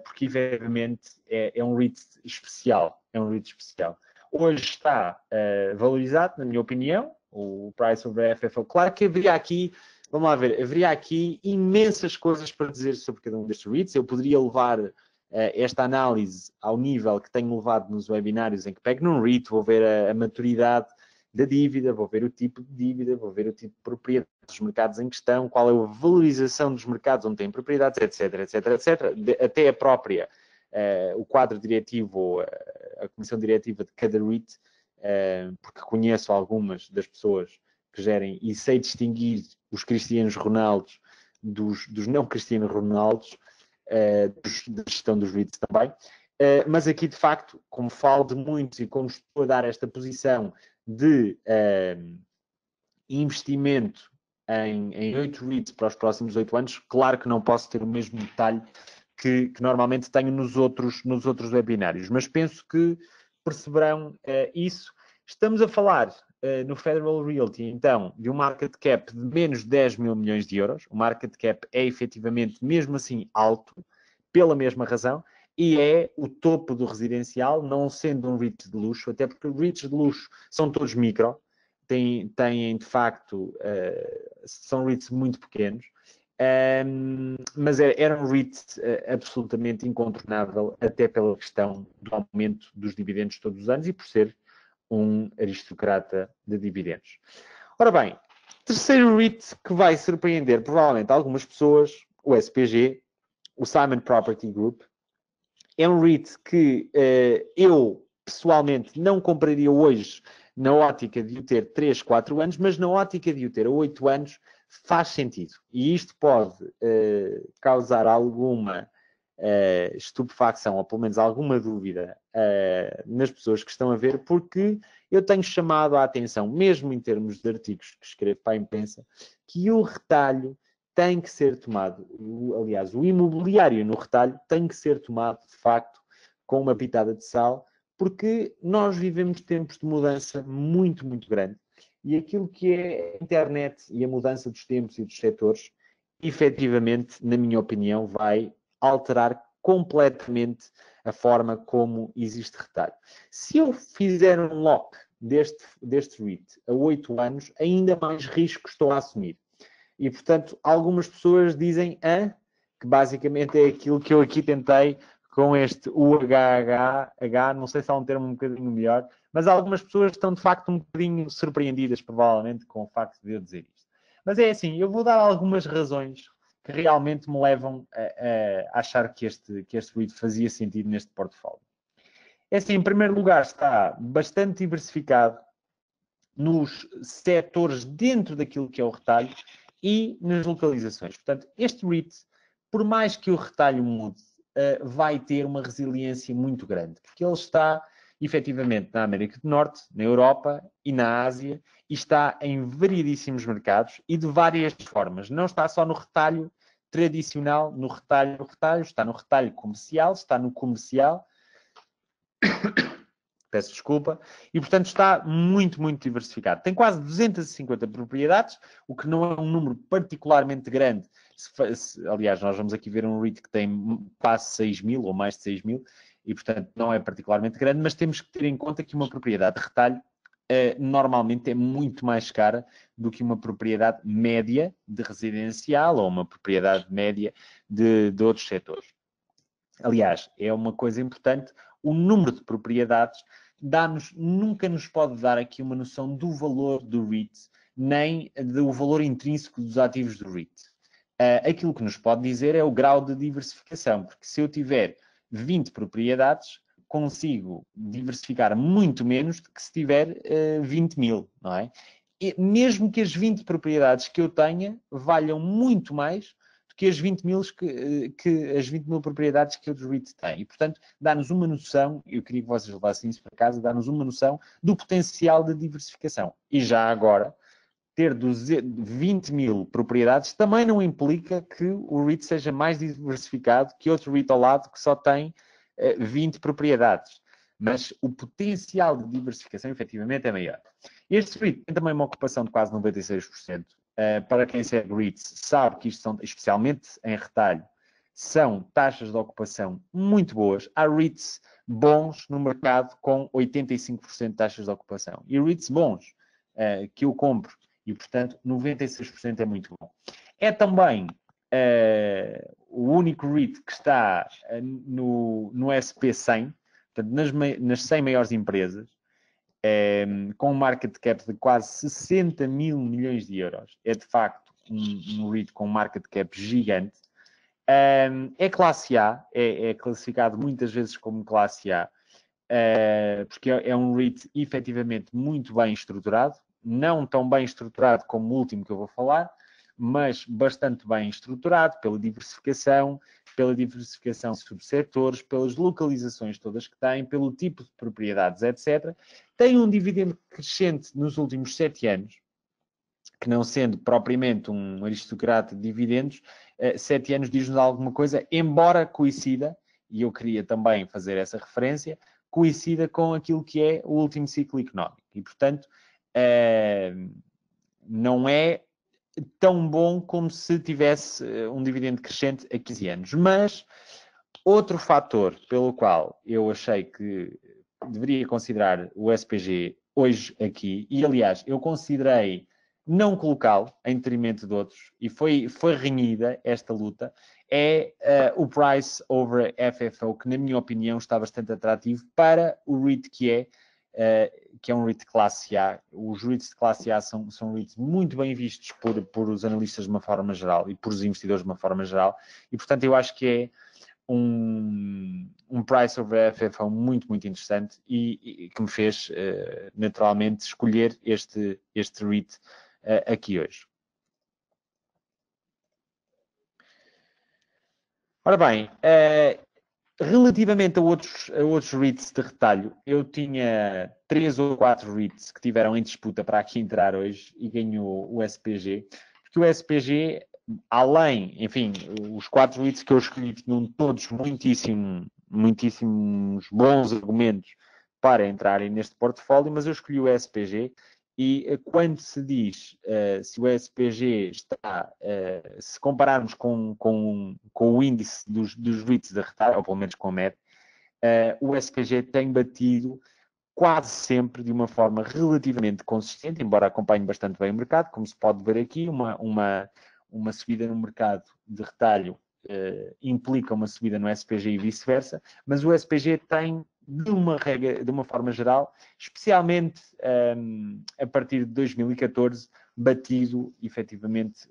porque efetivamente é um REIT especial, Hoje está valorizado, na minha opinião, o price over FFO. Claro que haveria aqui, vamos lá ver, haveria aqui imensas coisas para dizer sobre cada um destes REITs. Eu poderia levar esta análise ao nível que tenho levado nos webinários em que pego num REIT, vou ver a maturidade da dívida, vou ver o tipo de dívida, vou ver o tipo de propriedade dos mercados em questão, qual é a valorização dos mercados onde têm propriedades, etc, etc, etc. Até a própria, o quadro diretivo ou a comissão diretiva de cada REIT, porque conheço algumas das pessoas que gerem e sei distinguir os Cristianos Ronaldos dos não Cristianos Ronaldos, da gestão dos REITs também. Mas aqui, de facto, como falo de muitos e como estou a dar esta posição de investimento em 8 REITs para os próximos 8 anos, claro que não posso ter o mesmo detalhe que normalmente tenho nos outros webinários, mas penso que perceberão isso. Estamos a falar no Federal Realty, então, de um market cap de menos de 10 mil milhões de euros. O market cap é efetivamente, mesmo assim, alto, pela mesma razão, e é o topo do residencial, não sendo um REIT de luxo, até porque REITs de luxo são todos micro, têm de facto, são REITs muito pequenos, mas era um REIT absolutamente incontornável, até pela questão do aumento dos dividendos todos os anos e por ser um aristocrata de dividendos. Ora bem, terceiro REIT que vai surpreender provavelmente algumas pessoas, o SPG, o Simon Property Group. É um REIT que eu pessoalmente não compraria hoje na ótica de o ter 3, 4 anos, mas na ótica de o ter a 8 anos faz sentido. E isto pode causar alguma estupefacção, ou pelo menos alguma dúvida nas pessoas que estão a ver, porque eu tenho chamado a atenção, mesmo em termos de artigos que escrevo para a imprensa, que o retalho tem que ser tomado, aliás, o imobiliário no retalho tem que ser tomado, de facto, com uma pitada de sal, porque nós vivemos tempos de mudança muito, muito grande. E aquilo que é a internet e a mudança dos tempos e dos setores, efetivamente, na minha opinião, vai alterar completamente a forma como existe retalho. Se eu fizer um lock deste REIT a 8 anos, ainda mais risco estou a assumir. E, portanto, algumas pessoas dizem que basicamente é aquilo que eu aqui tentei com este UHH, não sei se há um termo um bocadinho melhor, mas algumas pessoas estão, de facto, um bocadinho surpreendidas, provavelmente, com o facto de eu dizer isto. Mas é assim, eu vou dar algumas razões que realmente me levam a achar que este REIT fazia sentido neste portfólio. É assim, em primeiro lugar, está bastante diversificado nos setores dentro daquilo que é o retalho e nas localizações. Portanto, este REIT, por mais que o retalho mude, vai ter uma resiliência muito grande, porque ele está efetivamente na América do Norte, na Europa e na Ásia, e está em variedíssimos mercados e de várias formas. Não está só no retalho tradicional, no retalho, está no retalho comercial, está no comercial, peço desculpa, e portanto está muito, muito diversificado. Tem quase 250 propriedades, o que não é um número particularmente grande. Aliás, nós vamos aqui ver um REIT que tem quase 6 mil ou mais de 6 mil, e portanto não é particularmente grande, mas temos que ter em conta que uma propriedade de retalho normalmente é muito mais cara do que uma propriedade média de residencial ou uma propriedade média de outros setores. Aliás, é uma coisa importante, o número de propriedades nunca nos pode dar aqui uma noção do valor do REIT, nem do valor intrínseco dos ativos do REIT. Aquilo que nos pode dizer é o grau de diversificação, porque se eu tiver 20 propriedades, consigo diversificar muito menos do que se tiver 20 mil, não é? E mesmo que as 20 propriedades que eu tenha valham muito mais do que as 20 mil, as 20 mil propriedades que outros REIT têm. E, portanto, dá-nos uma noção, eu queria que vocês levassem isso para casa, dá-nos uma noção do potencial de diversificação. E já agora, ter 20 mil propriedades também não implica que o REIT seja mais diversificado que outro REIT ao lado que só tem 20 propriedades. Mas o potencial de diversificação, efetivamente, é maior. Este REIT tem também uma ocupação de quase 96%. Para quem segue REITs, sabe que isto são, especialmente em retalho, são taxas de ocupação muito boas. Há REITs bons no mercado com 85% de taxas de ocupação. E REITs bons que eu compro e, portanto, 96% é muito bom. É também o único REIT que está no SP100, portanto, nas 100 maiores empresas, com um market cap de quase 60 mil milhões de euros. É, de facto, um REIT com um market cap gigante. É classe A, é classificado muitas vezes como classe A, porque é um REIT efetivamente muito bem estruturado, não tão bem estruturado como o último que eu vou falar, mas bastante bem estruturado pela diversificação de subsetores, pelas localizações todas que tem, pelo tipo de propriedades, etc. Tem um dividendo crescente nos últimos 7 anos, que não sendo propriamente um aristocrata de dividendos, 7 anos diz-nos alguma coisa, embora coincida, e eu queria também fazer essa referência, coincida com aquilo que é o último ciclo económico. E, portanto, não é tão bom como se tivesse um dividendo crescente a 15 anos. Mas outro fator pelo qual eu achei que deveria considerar o SPG hoje aqui, e aliás, eu considerei não colocá-lo em detrimento de outros, e foi renhida esta luta, é o Price over FFO, que na minha opinião está bastante atrativo para o REIT que é um REIT de classe A. Os REITs de classe A são REITs muito bem vistos por os analistas de uma forma geral e por os investidores de uma forma geral, e portanto eu acho que é um price over FFO muito, muito interessante e que me fez naturalmente escolher este REIT aqui hoje. Ora bem, relativamente a outros REITs de retalho, eu tinha 3 ou 4 REITs que tiveram em disputa para aqui entrar hoje e ganhou o SPG, porque o SPG, além, enfim, os 4 REITs que eu escolhi tinham todos muitíssimos bons argumentos para entrarem neste portfólio, mas eu escolhi o SPG e quando se diz se o SPG está, se compararmos com o índice dos REITs da retalho, ou pelo menos com a MED, o SPG tem batido quase sempre de uma forma relativamente consistente, embora acompanhe bastante bem o mercado, como se pode ver aqui, uma subida no mercado de retalho implica uma subida no SPG e vice-versa, mas o SPG tem, de uma forma geral, especialmente a partir de 2014, batido efetivamente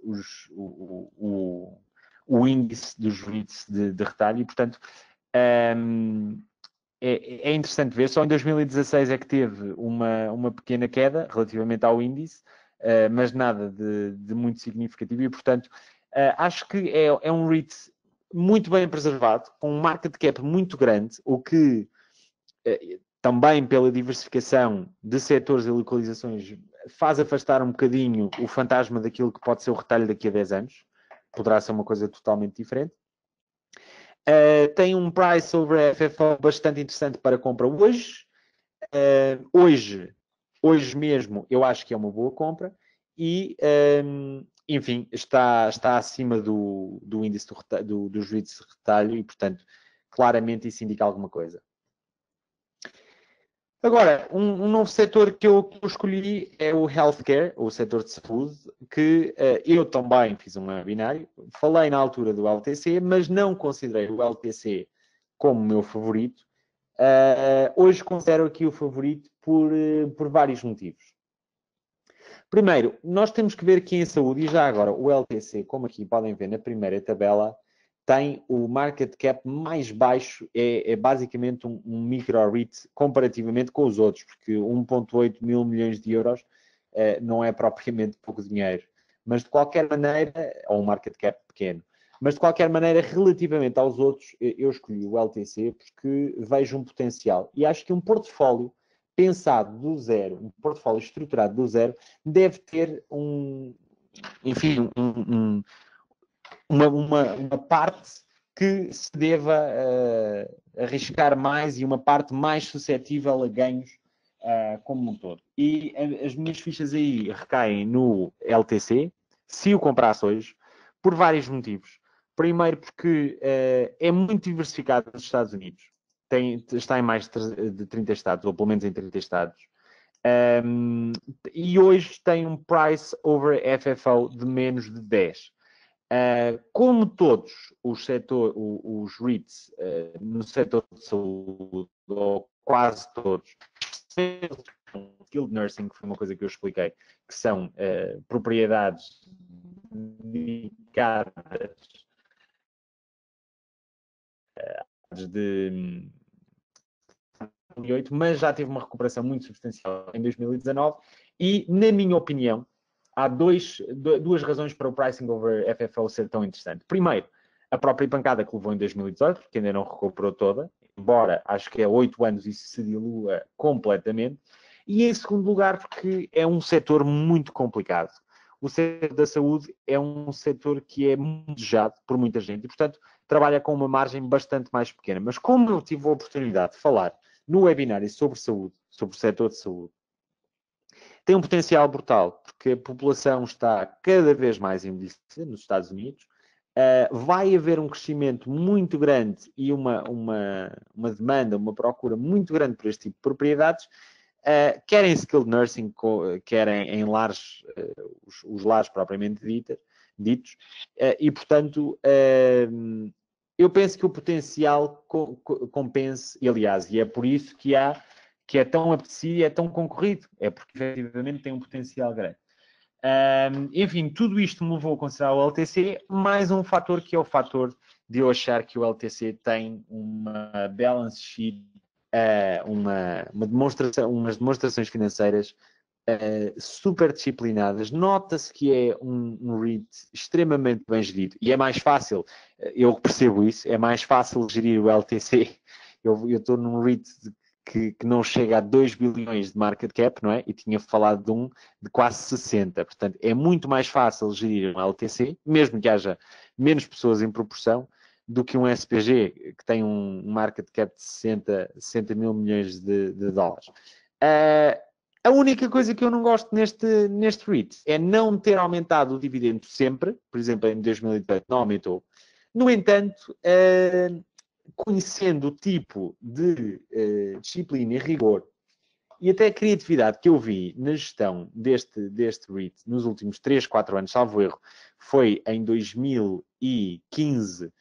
o índice dos REITs de retalho e, portanto, é interessante ver. Só em 2016 é que teve uma pequena queda relativamente ao índice, mas nada de muito significativo e, portanto, acho que é um REIT muito bem preservado, com um market cap muito grande, o que também pela diversificação de setores e localizações faz afastar um bocadinho o fantasma daquilo que pode ser o retalho daqui a 10 anos. Poderá ser uma coisa totalmente diferente. Tem um price over FFO bastante interessante para compra hoje. Hoje mesmo, eu acho que é uma boa compra e, enfim, está acima do índice dos REITs de retalho e, portanto, claramente isso indica alguma coisa. Agora, um novo setor que eu escolhi é o healthcare, o setor de saúde, que eu também fiz um webinário. Falei na altura do LTC, mas não considerei o LTC como meu favorito. Hoje considero aqui o favorito por vários motivos. Primeiro, nós temos que ver que em saúde, e já agora o LTC, como aqui podem ver na primeira tabela, tem o market cap mais baixo, é basicamente um micro-REIT comparativamente com os outros, porque 1,8 mil milhões de euros não é propriamente pouco dinheiro. Mas de qualquer maneira, ou um market cap pequeno, mas de qualquer maneira, relativamente aos outros, eu escolhi o LTC porque vejo um potencial. E acho que um portfólio pensado do zero, um portfólio estruturado do zero, deve ter enfim, uma parte que se deva arriscar mais e uma parte mais suscetível a ganhos como um todo. E as minhas fichas aí recaem no LTC, se o comprasse hoje, por vários motivos. Primeiro porque é muito diversificado nos Estados Unidos. Está em mais de 30 estados, ou pelo menos em 30 estados. E hoje tem um price over FFO de menos de 10. Como todos os REITs no setor de saúde, ou quase todos, skilled nursing, que foi uma coisa que eu expliquei, que são propriedades dedicadas de 2008, mas já teve uma recuperação muito substancial em 2019 e, na minha opinião, há duas razões para o pricing over FFO ser tão interessante. Primeiro, a própria pancada que levou em 2018, que ainda não recuperou toda, embora acho que há 8 anos isso se dilua completamente. E em segundo lugar, porque é um setor muito complicado. O setor da saúde é um setor que é muito desejado por muita gente e, portanto, trabalha com uma margem bastante mais pequena. Mas como eu tive a oportunidade de falar no webinário sobre saúde, sobre o setor de saúde, tem um potencial brutal, porque a população está cada vez mais envelhecida nos Estados Unidos. Vai haver um crescimento muito grande e uma demanda, uma procura muito grande por este tipo de propriedades, quer em skilled nursing, quer em lares, os lares propriamente ditos, e portanto eu penso que o potencial compense, e aliás, e é por isso que é tão apetecido e é tão concorrido, é porque efetivamente tem um potencial grande. Enfim, tudo isto me levou a considerar o LTC, mais um fator que é o fator de eu achar que o LTC tem uma balance sheet, umas demonstrações financeiras super disciplinadas. Nota-se que é um REIT extremamente bem gerido e é mais fácil, eu percebo isso, é mais fácil gerir o LTC. Eu estou num REIT que não chega a 2 bilhões de market cap, não é? E tinha falado de quase 60. Portanto, é muito mais fácil gerir um LTC, mesmo que haja menos pessoas em proporção, do que um SPG, que tem um market cap de 60 mil milhões de dólares. A única coisa que eu não gosto neste REIT é não ter aumentado o dividendo sempre. Por exemplo, em 2018 não aumentou. No entanto, conhecendo o tipo de disciplina e rigor e até a criatividade que eu vi na gestão deste REIT nos últimos 3, 4 anos, salvo erro, foi em 2015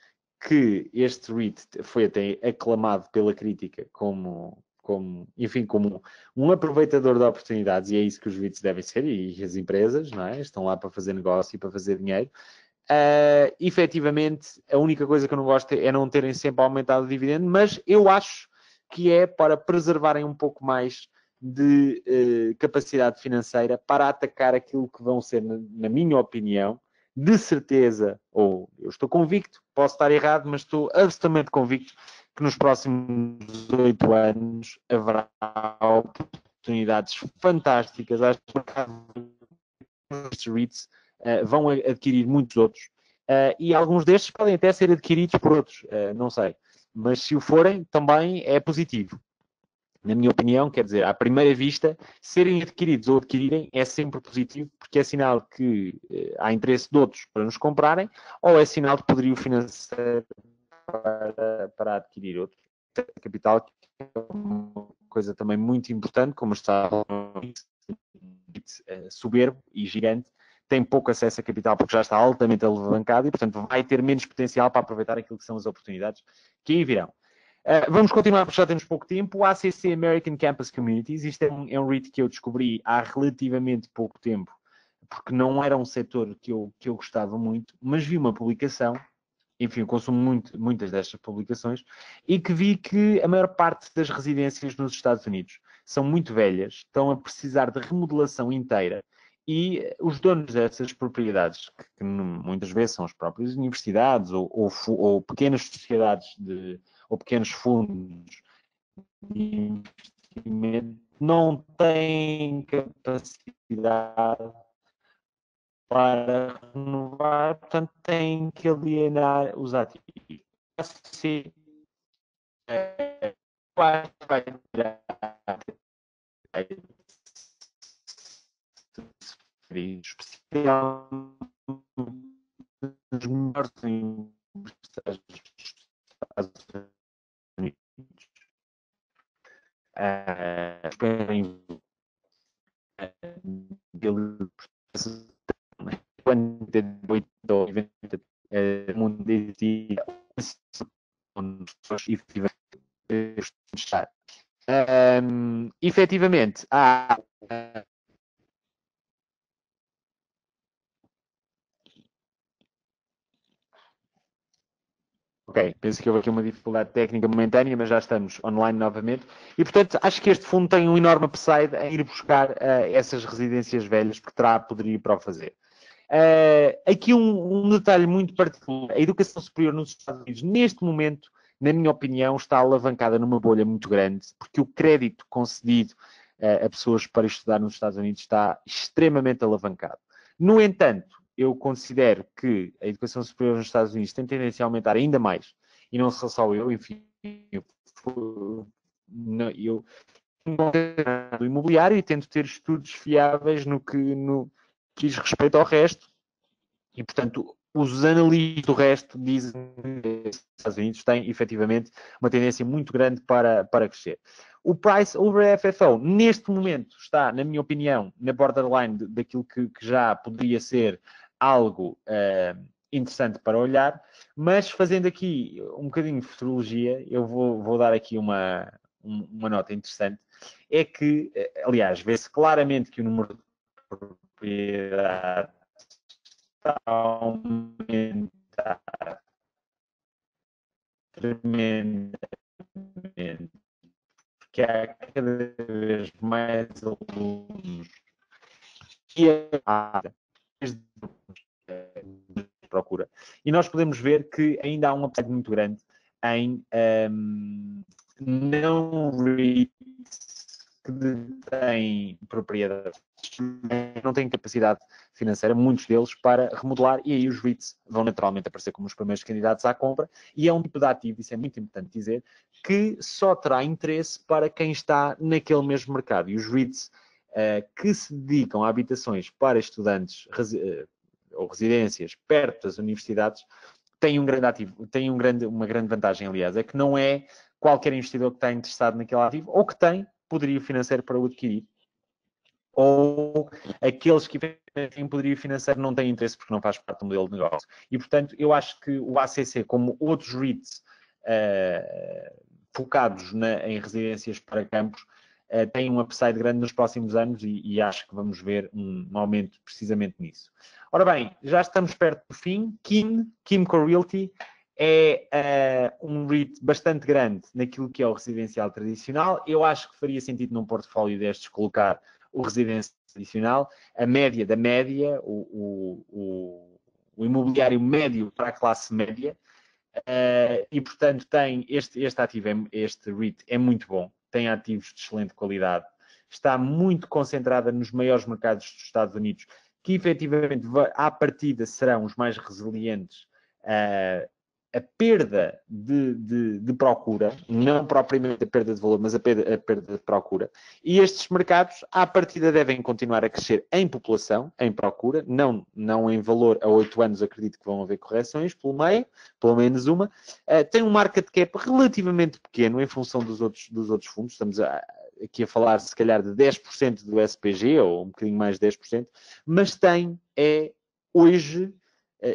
que este REIT foi até aclamado pela crítica enfim, como um aproveitador de oportunidades, e é isso que os REITs devem ser, e as empresas, não é? Estão lá para fazer negócio e para fazer dinheiro. Efetivamente, a única coisa que eu não gosto é não terem sempre aumentado o dividendo, mas eu acho que é para preservarem um pouco mais de capacidade financeira para atacar aquilo que vão ser, na minha opinião, de certeza, ou eu estou convicto, posso estar errado, mas estou absolutamente convicto que nos próximos 8 anos haverá oportunidades fantásticas. Acho que o mercado dos REITs vão adquirir muitos outros. E alguns destes podem até ser adquiridos por outros, não sei. Mas se o forem, também é positivo. Na minha opinião, quer dizer, à primeira vista, serem adquiridos ou adquirirem é sempre positivo, porque é sinal que há interesse de outros para nos comprarem, ou é sinal de poderio financeiro para adquirir outros. Capital, que é uma coisa também muito importante, como está soberbo e gigante, tem pouco acesso a capital porque já está altamente alavancado e, portanto, vai ter menos potencial para aproveitar aquilo que são as oportunidades que aí virão. Vamos continuar, porque já temos pouco tempo. O ACC American Campus Communities, isto é um REIT que eu descobri há relativamente pouco tempo, porque não era um setor que eu gostava muito, mas vi uma publicação, enfim, eu consumo muitas destas publicações, e que vi que a maior parte das residências nos Estados Unidos são muito velhas, estão a precisar de remodelação inteira, e os donos dessas propriedades, que muitas vezes são as próprias universidades ou pequenas sociedades ou pequenos fundos de investimento, não têm capacidade para renovar, portanto, têm que alienar os ativos. Se vai tirar especialmente os melhores universidades dos Estados Unidos. Esperem quando de 8 ou 90 mundo dizia e estar. Efetivamente, há ok, penso que houve aqui uma dificuldade técnica momentânea, mas já estamos online novamente. E, portanto, acho que este fundo tem um enorme upside em ir buscar essas residências velhas, porque terá poderio para o fazer. Aqui um detalhe muito particular. A educação superior nos Estados Unidos, neste momento, na minha opinião, está alavancada numa bolha muito grande, porque o crédito concedido a pessoas para estudar nos Estados Unidos está extremamente alavancado. No entanto, eu considero que a educação superior nos Estados Unidos tem tendência a aumentar ainda mais, e não sou só eu, enfim, eu do imobiliário e tento ter estudos fiáveis no que diz respeito ao resto, e portanto os analistas do resto dizem que os Estados Unidos têm efetivamente uma tendência muito grande para crescer. O price over FFO, neste momento, está, na minha opinião, na borderline daquilo que já poderia ser algo interessante para olhar, mas fazendo aqui um bocadinho de futurologia, eu vou dar aqui uma nota interessante, é que, aliás, vê-se claramente que o número de propriedades está a aumentar tremendamente, porque há cada vez mais alunos que procura. E nós podemos ver que ainda há um upside muito grande em não REITs que detêm propriedades, não têm capacidade financeira, muitos deles, para remodelar, e aí os REITs vão naturalmente aparecer como os primeiros candidatos à compra, e é um tipo de ativo, isso é muito importante dizer, que só terá interesse para quem está naquele mesmo mercado. E os REITs que se dedicam a habitações para estudantes ou residências perto das universidades têm um grande ativo, têm uma grande vantagem, aliás, é que não é qualquer investidor que está interessado naquele ativo ou que tem poderio financeiro para o adquirir, ou aqueles que têm poderio financeiro não têm interesse porque não faz parte do modelo de negócio. E, portanto, eu acho que o ACC, como outros REITs focados em residências para campos, tem um upside grande nos próximos anos e acho que vamos ver um aumento precisamente nisso. Ora bem, já estamos perto do fim. Kimco Realty é um REIT bastante grande naquilo que é o residencial tradicional. Eu acho que faria sentido num portfólio destes colocar o residencial tradicional, a média da média, o imobiliário médio para a classe média, e portanto tem este ativo, este REIT é muito bom, tem ativos de excelente qualidade, está muito concentrada nos maiores mercados dos Estados Unidos, que efetivamente à partida serão os mais resilientes a perda de procura, não propriamente a perda de valor, mas a perda de procura. E estes mercados, à partida, devem continuar a crescer em população, em procura, não em valor. A 8 anos acredito que vão haver correções pelo meio, pelo menos uma. Tem um market cap relativamente pequeno em função dos outros fundos. aqui a falar se calhar de 10% do SPG, ou um bocadinho mais de 10%, mas tem, hoje,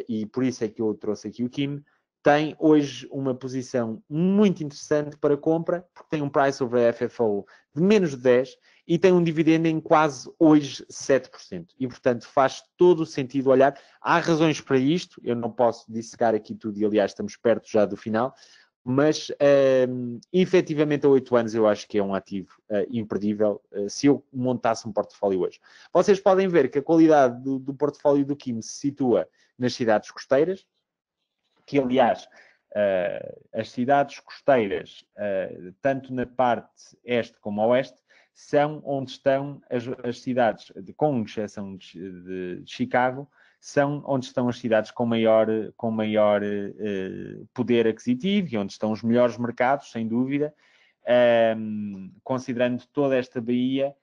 e por isso é que eu trouxe aqui o Kim, tem hoje uma posição muito interessante para compra, porque tem um price over FFO de menos de 10 e tem um dividendo em quase hoje 7%. E, portanto, faz todo o sentido olhar. Há razões para isto, eu não posso dissecar aqui tudo, e aliás estamos perto já do final, mas efetivamente a 8 anos eu acho que é um ativo imperdível se eu montasse um portfólio hoje. Vocês podem ver que a qualidade do portfólio do Kim se situa nas cidades costeiras, que aliás as cidades costeiras, tanto na parte este como a oeste, são onde estão as cidades, com exceção de Chicago, são onde estão as cidades com maior poder aquisitivo e onde estão os melhores mercados, sem dúvida, considerando toda esta baía,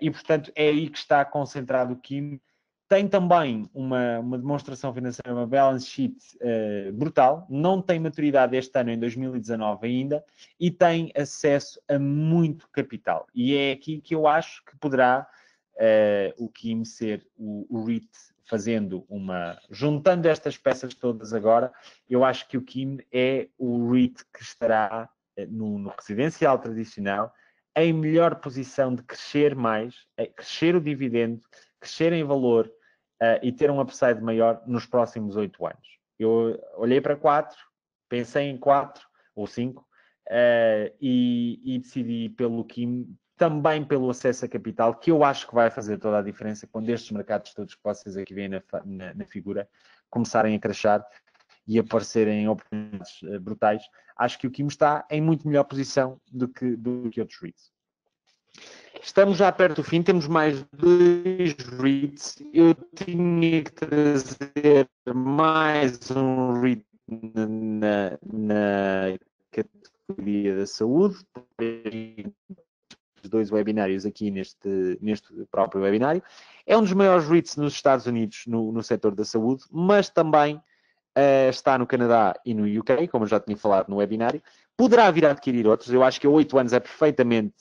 e portanto é aí que está concentrado o Kim. Tem também uma demonstração financeira, uma balance sheet brutal, não tem maturidade este ano, em 2019 ainda, e tem acesso a muito capital. E é aqui que eu acho que poderá o Kim ser o REIT fazendo juntando estas peças todas agora, eu acho que o Kim é o REIT que estará no residencial tradicional em melhor posição de crescer mais, crescer o dividendo, crescer em valor, e ter um upside maior nos próximos 8 anos. Eu olhei para 4, pensei em 4 ou 5 e decidi pelo Kim, também pelo acesso a capital, que eu acho que vai fazer toda a diferença quando estes mercados todos que vocês aqui veem na figura começarem a crashar e aparecerem oportunidades brutais. Acho que o Kim está em muito melhor posição do que outros REITs. Estamos já perto do fim, temos mais 2 REITs. Eu tinha que trazer mais um REIT na categoria da saúde. Os 2 webinários aqui neste próprio webinário. É um dos maiores REITs nos Estados Unidos no setor da saúde, mas também está no Canadá e no UK, como eu já tinha falado no webinário. Poderá vir a adquirir outros. Eu acho que a 8 anos é perfeitamente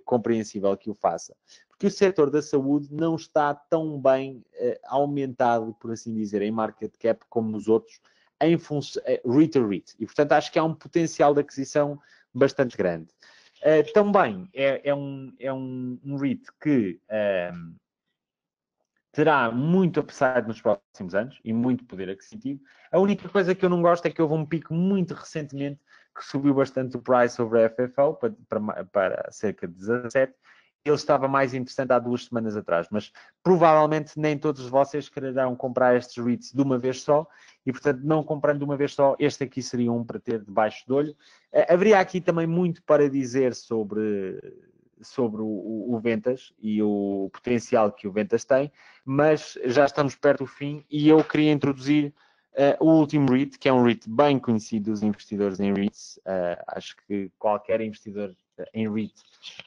compreensível que o faça. Porque o setor da saúde não está tão bem aumentado, por assim dizer, em market cap como nos outros, em função REIT a REIT. E, portanto, acho que há um potencial de aquisição bastante grande. Também é um REIT que terá muito upside nos próximos anos e muito poder aquisitivo. A única coisa que eu não gosto é que houve um pico muito recentemente que subiu bastante o price over FFO para cerca de 17. Ele estava mais interessante há 2 semanas atrás, mas provavelmente nem todos vocês quererão comprar estes REITs de uma vez só e, portanto, não comprando de uma vez só, este aqui seria um para ter debaixo do olho. Haveria aqui também muito para dizer sobre o Ventas e o potencial que o Ventas tem, mas já estamos perto do fim e eu queria introduzir o último REIT, que é um REIT bem conhecido dos investidores em REITs. Acho que qualquer investidor em REIT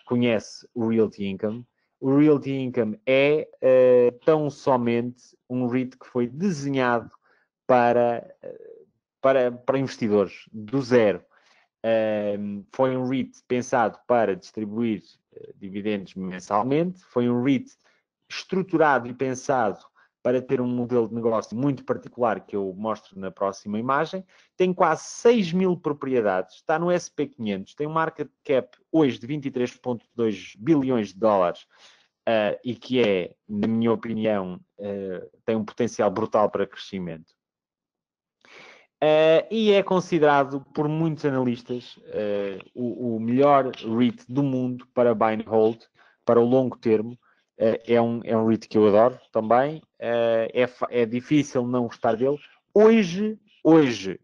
conhece o Realty Income. O Realty Income é tão somente um REIT que foi desenhado para investidores do zero. Foi um REIT pensado para distribuir dividendos mensalmente, foi um REIT estruturado e pensado para ter um modelo de negócio muito particular que eu mostro na próxima imagem. Tem quase 6 mil propriedades, está no SP500, tem um market cap hoje de 23,2 bilhões de dólares e que é, na minha opinião, tem um potencial brutal para crescimento. E é considerado por muitos analistas o melhor REIT do mundo para buy and hold, para o longo termo. É um REIT que eu adoro também. É difícil não gostar dele. Hoje,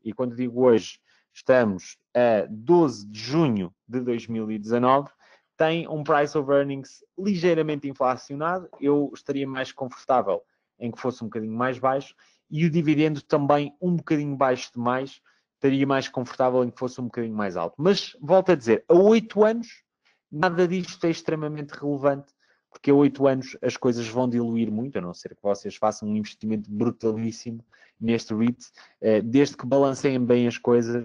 e quando digo hoje, estamos a 12 de junho de 2019, tem um price of earnings ligeiramente inflacionado. Eu estaria mais confortável em que fosse um bocadinho mais baixo. E o dividendo também um bocadinho baixo demais, estaria mais confortável em que fosse um bocadinho mais alto. Mas, volto a dizer, a 8 anos, nada disto é extremamente relevante, porque a 8 anos as coisas vão diluir muito, a não ser que vocês façam um investimento brutalíssimo neste REIT, desde que balanceiem bem as coisas,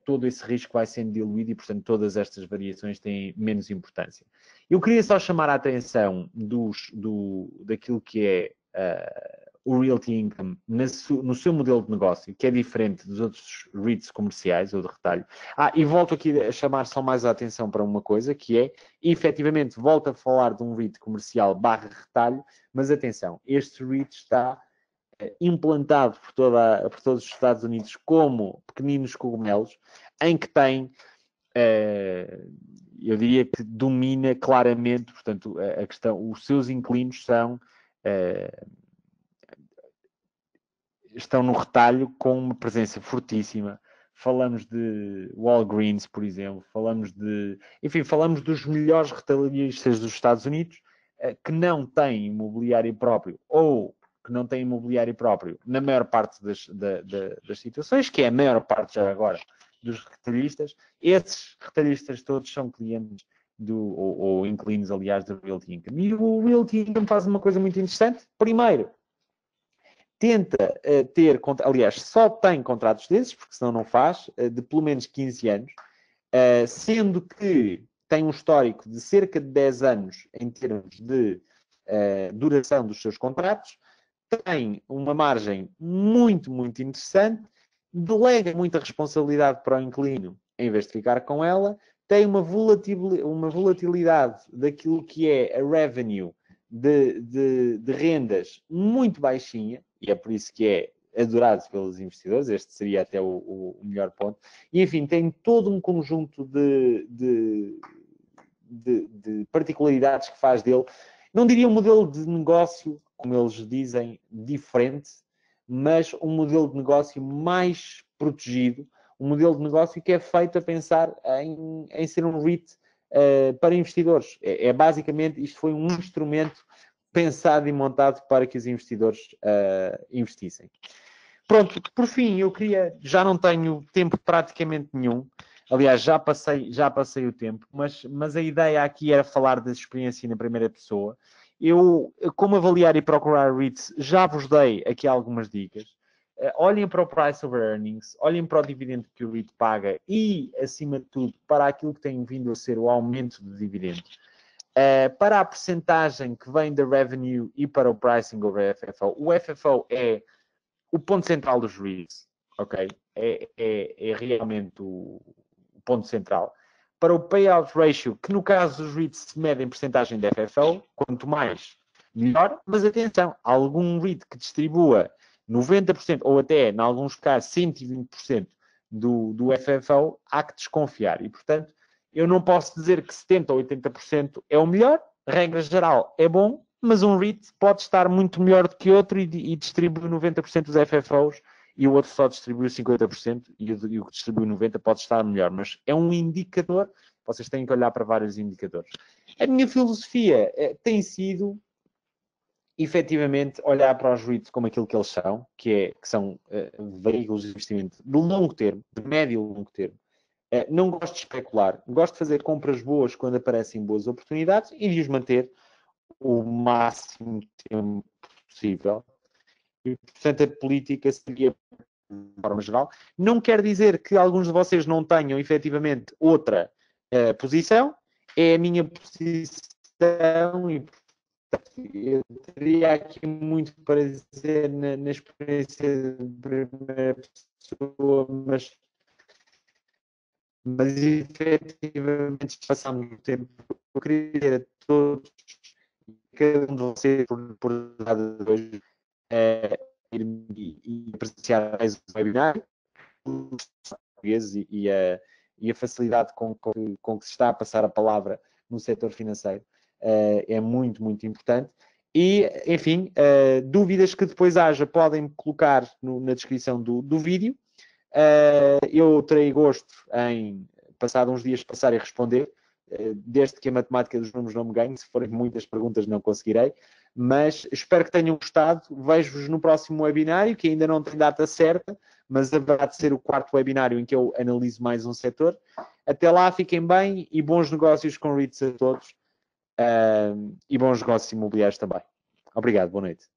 todo esse risco vai sendo diluído e, portanto, todas estas variações têm menos importância. Eu queria só chamar a atenção daquilo que é o Realty Income no seu modelo de negócio, que é diferente dos outros REITs comerciais ou de retalho. E volto aqui a chamar só mais a atenção para uma coisa, que é, efetivamente, volto a falar de um REIT comercial / retalho, mas atenção, este REIT está implantado por todos os Estados Unidos como pequeninos cogumelos, em que tem, eu diria que domina claramente, portanto, a questão, os seus inquilinos estão no retalho com uma presença fortíssima. Falamos de Walgreens, por exemplo, falamos dos melhores retalhistas dos Estados Unidos que não têm imobiliário próprio ou que não têm imobiliário próprio na maior parte das situações, que é a maior parte já agora dos retalhistas. Esses retalhistas todos são clientes ou inquilinos, aliás, do Realty Income. E o Realty Income faz uma coisa muito interessante. Primeiro, tenta ter, aliás, só tem contratos desses, porque senão não faz, de pelo menos 15 anos, sendo que tem um histórico de cerca de 10 anos em termos de duração dos seus contratos, tem uma margem muito, muito interessante, delega muita responsabilidade para o inquilino em vez de ficar com ela, tem uma volatilidade daquilo que é a revenue de rendas muito baixinha, e é por isso que é adorado pelos investidores, este seria até o melhor ponto, e enfim, tem todo um conjunto de particularidades que faz dele, não diria um modelo de negócio, como eles dizem, diferente, mas um modelo de negócio mais protegido, um modelo de negócio que é feito a pensar em ser um REIT para investidores. Basicamente, isto foi um instrumento pensado e montado para que os investidores investissem. Pronto, por fim, já não tenho tempo praticamente nenhum. Aliás, já passei o tempo, mas a ideia aqui era falar da experiência na primeira pessoa. Eu, como avaliar e procurar REITs, já vos dei aqui algumas dicas. Olhem para o Price over Earnings, olhem para o dividendo que o REIT paga e, acima de tudo, para aquilo que tem vindo a ser o aumento do dividendo. Para a percentagem que vem da revenue e para o pricing over FFO. O FFO é o ponto central dos REITs, ok? É realmente o ponto central. Para o payout ratio, que no caso dos REITs se mede em percentagem de FFO, quanto mais, melhor. Mas atenção, algum REIT que distribua 90% ou até, em alguns casos, 120% do FFO, há que desconfiar. E, portanto, eu não posso dizer que 70% ou 80% é o melhor. Regra geral, é bom, mas um REIT pode estar muito melhor do que outro e distribui 90% dos FFOs e o outro só distribui 50% e o que distribui 90% pode estar melhor. Mas é um indicador, vocês têm que olhar para vários indicadores. A minha filosofia tem sido, efetivamente, olhar para os REITs como aquilo que eles são, que são veículos de investimento de longo termo, de médio e longo termo. Não gosto de especular, gosto de fazer compras boas quando aparecem boas oportunidades e de os manter o máximo tempo possível. E, portanto, a política seria, de forma geral. Não quer dizer que alguns de vocês não tenham, efetivamente, outra posição. É a minha posição e, portanto, eu teria aqui muito para dizer na experiência de primeira pessoa, mas efetivamente passamos o tempo. Eu queria dizer a todos, cada um de vocês, por nada de hoje, e apreciar mais o webinar e a facilidade com que se está a passar a palavra no setor financeiro é muito, muito importante. E, enfim, dúvidas que depois haja, podem colocar na descrição do vídeo. Eu terei gosto em, passado uns dias, passar a responder, desde que a matemática dos números não me ganhe. Se forem muitas perguntas, não conseguirei. Mas espero que tenham gostado. Vejo-vos no próximo webinário, que ainda não tem data certa, mas haverá de ser o quarto webinário em que eu analiso mais um setor. Até lá, fiquem bem e bons negócios com REITs a todos. E bons negócios imobiliários também. Obrigado, boa noite.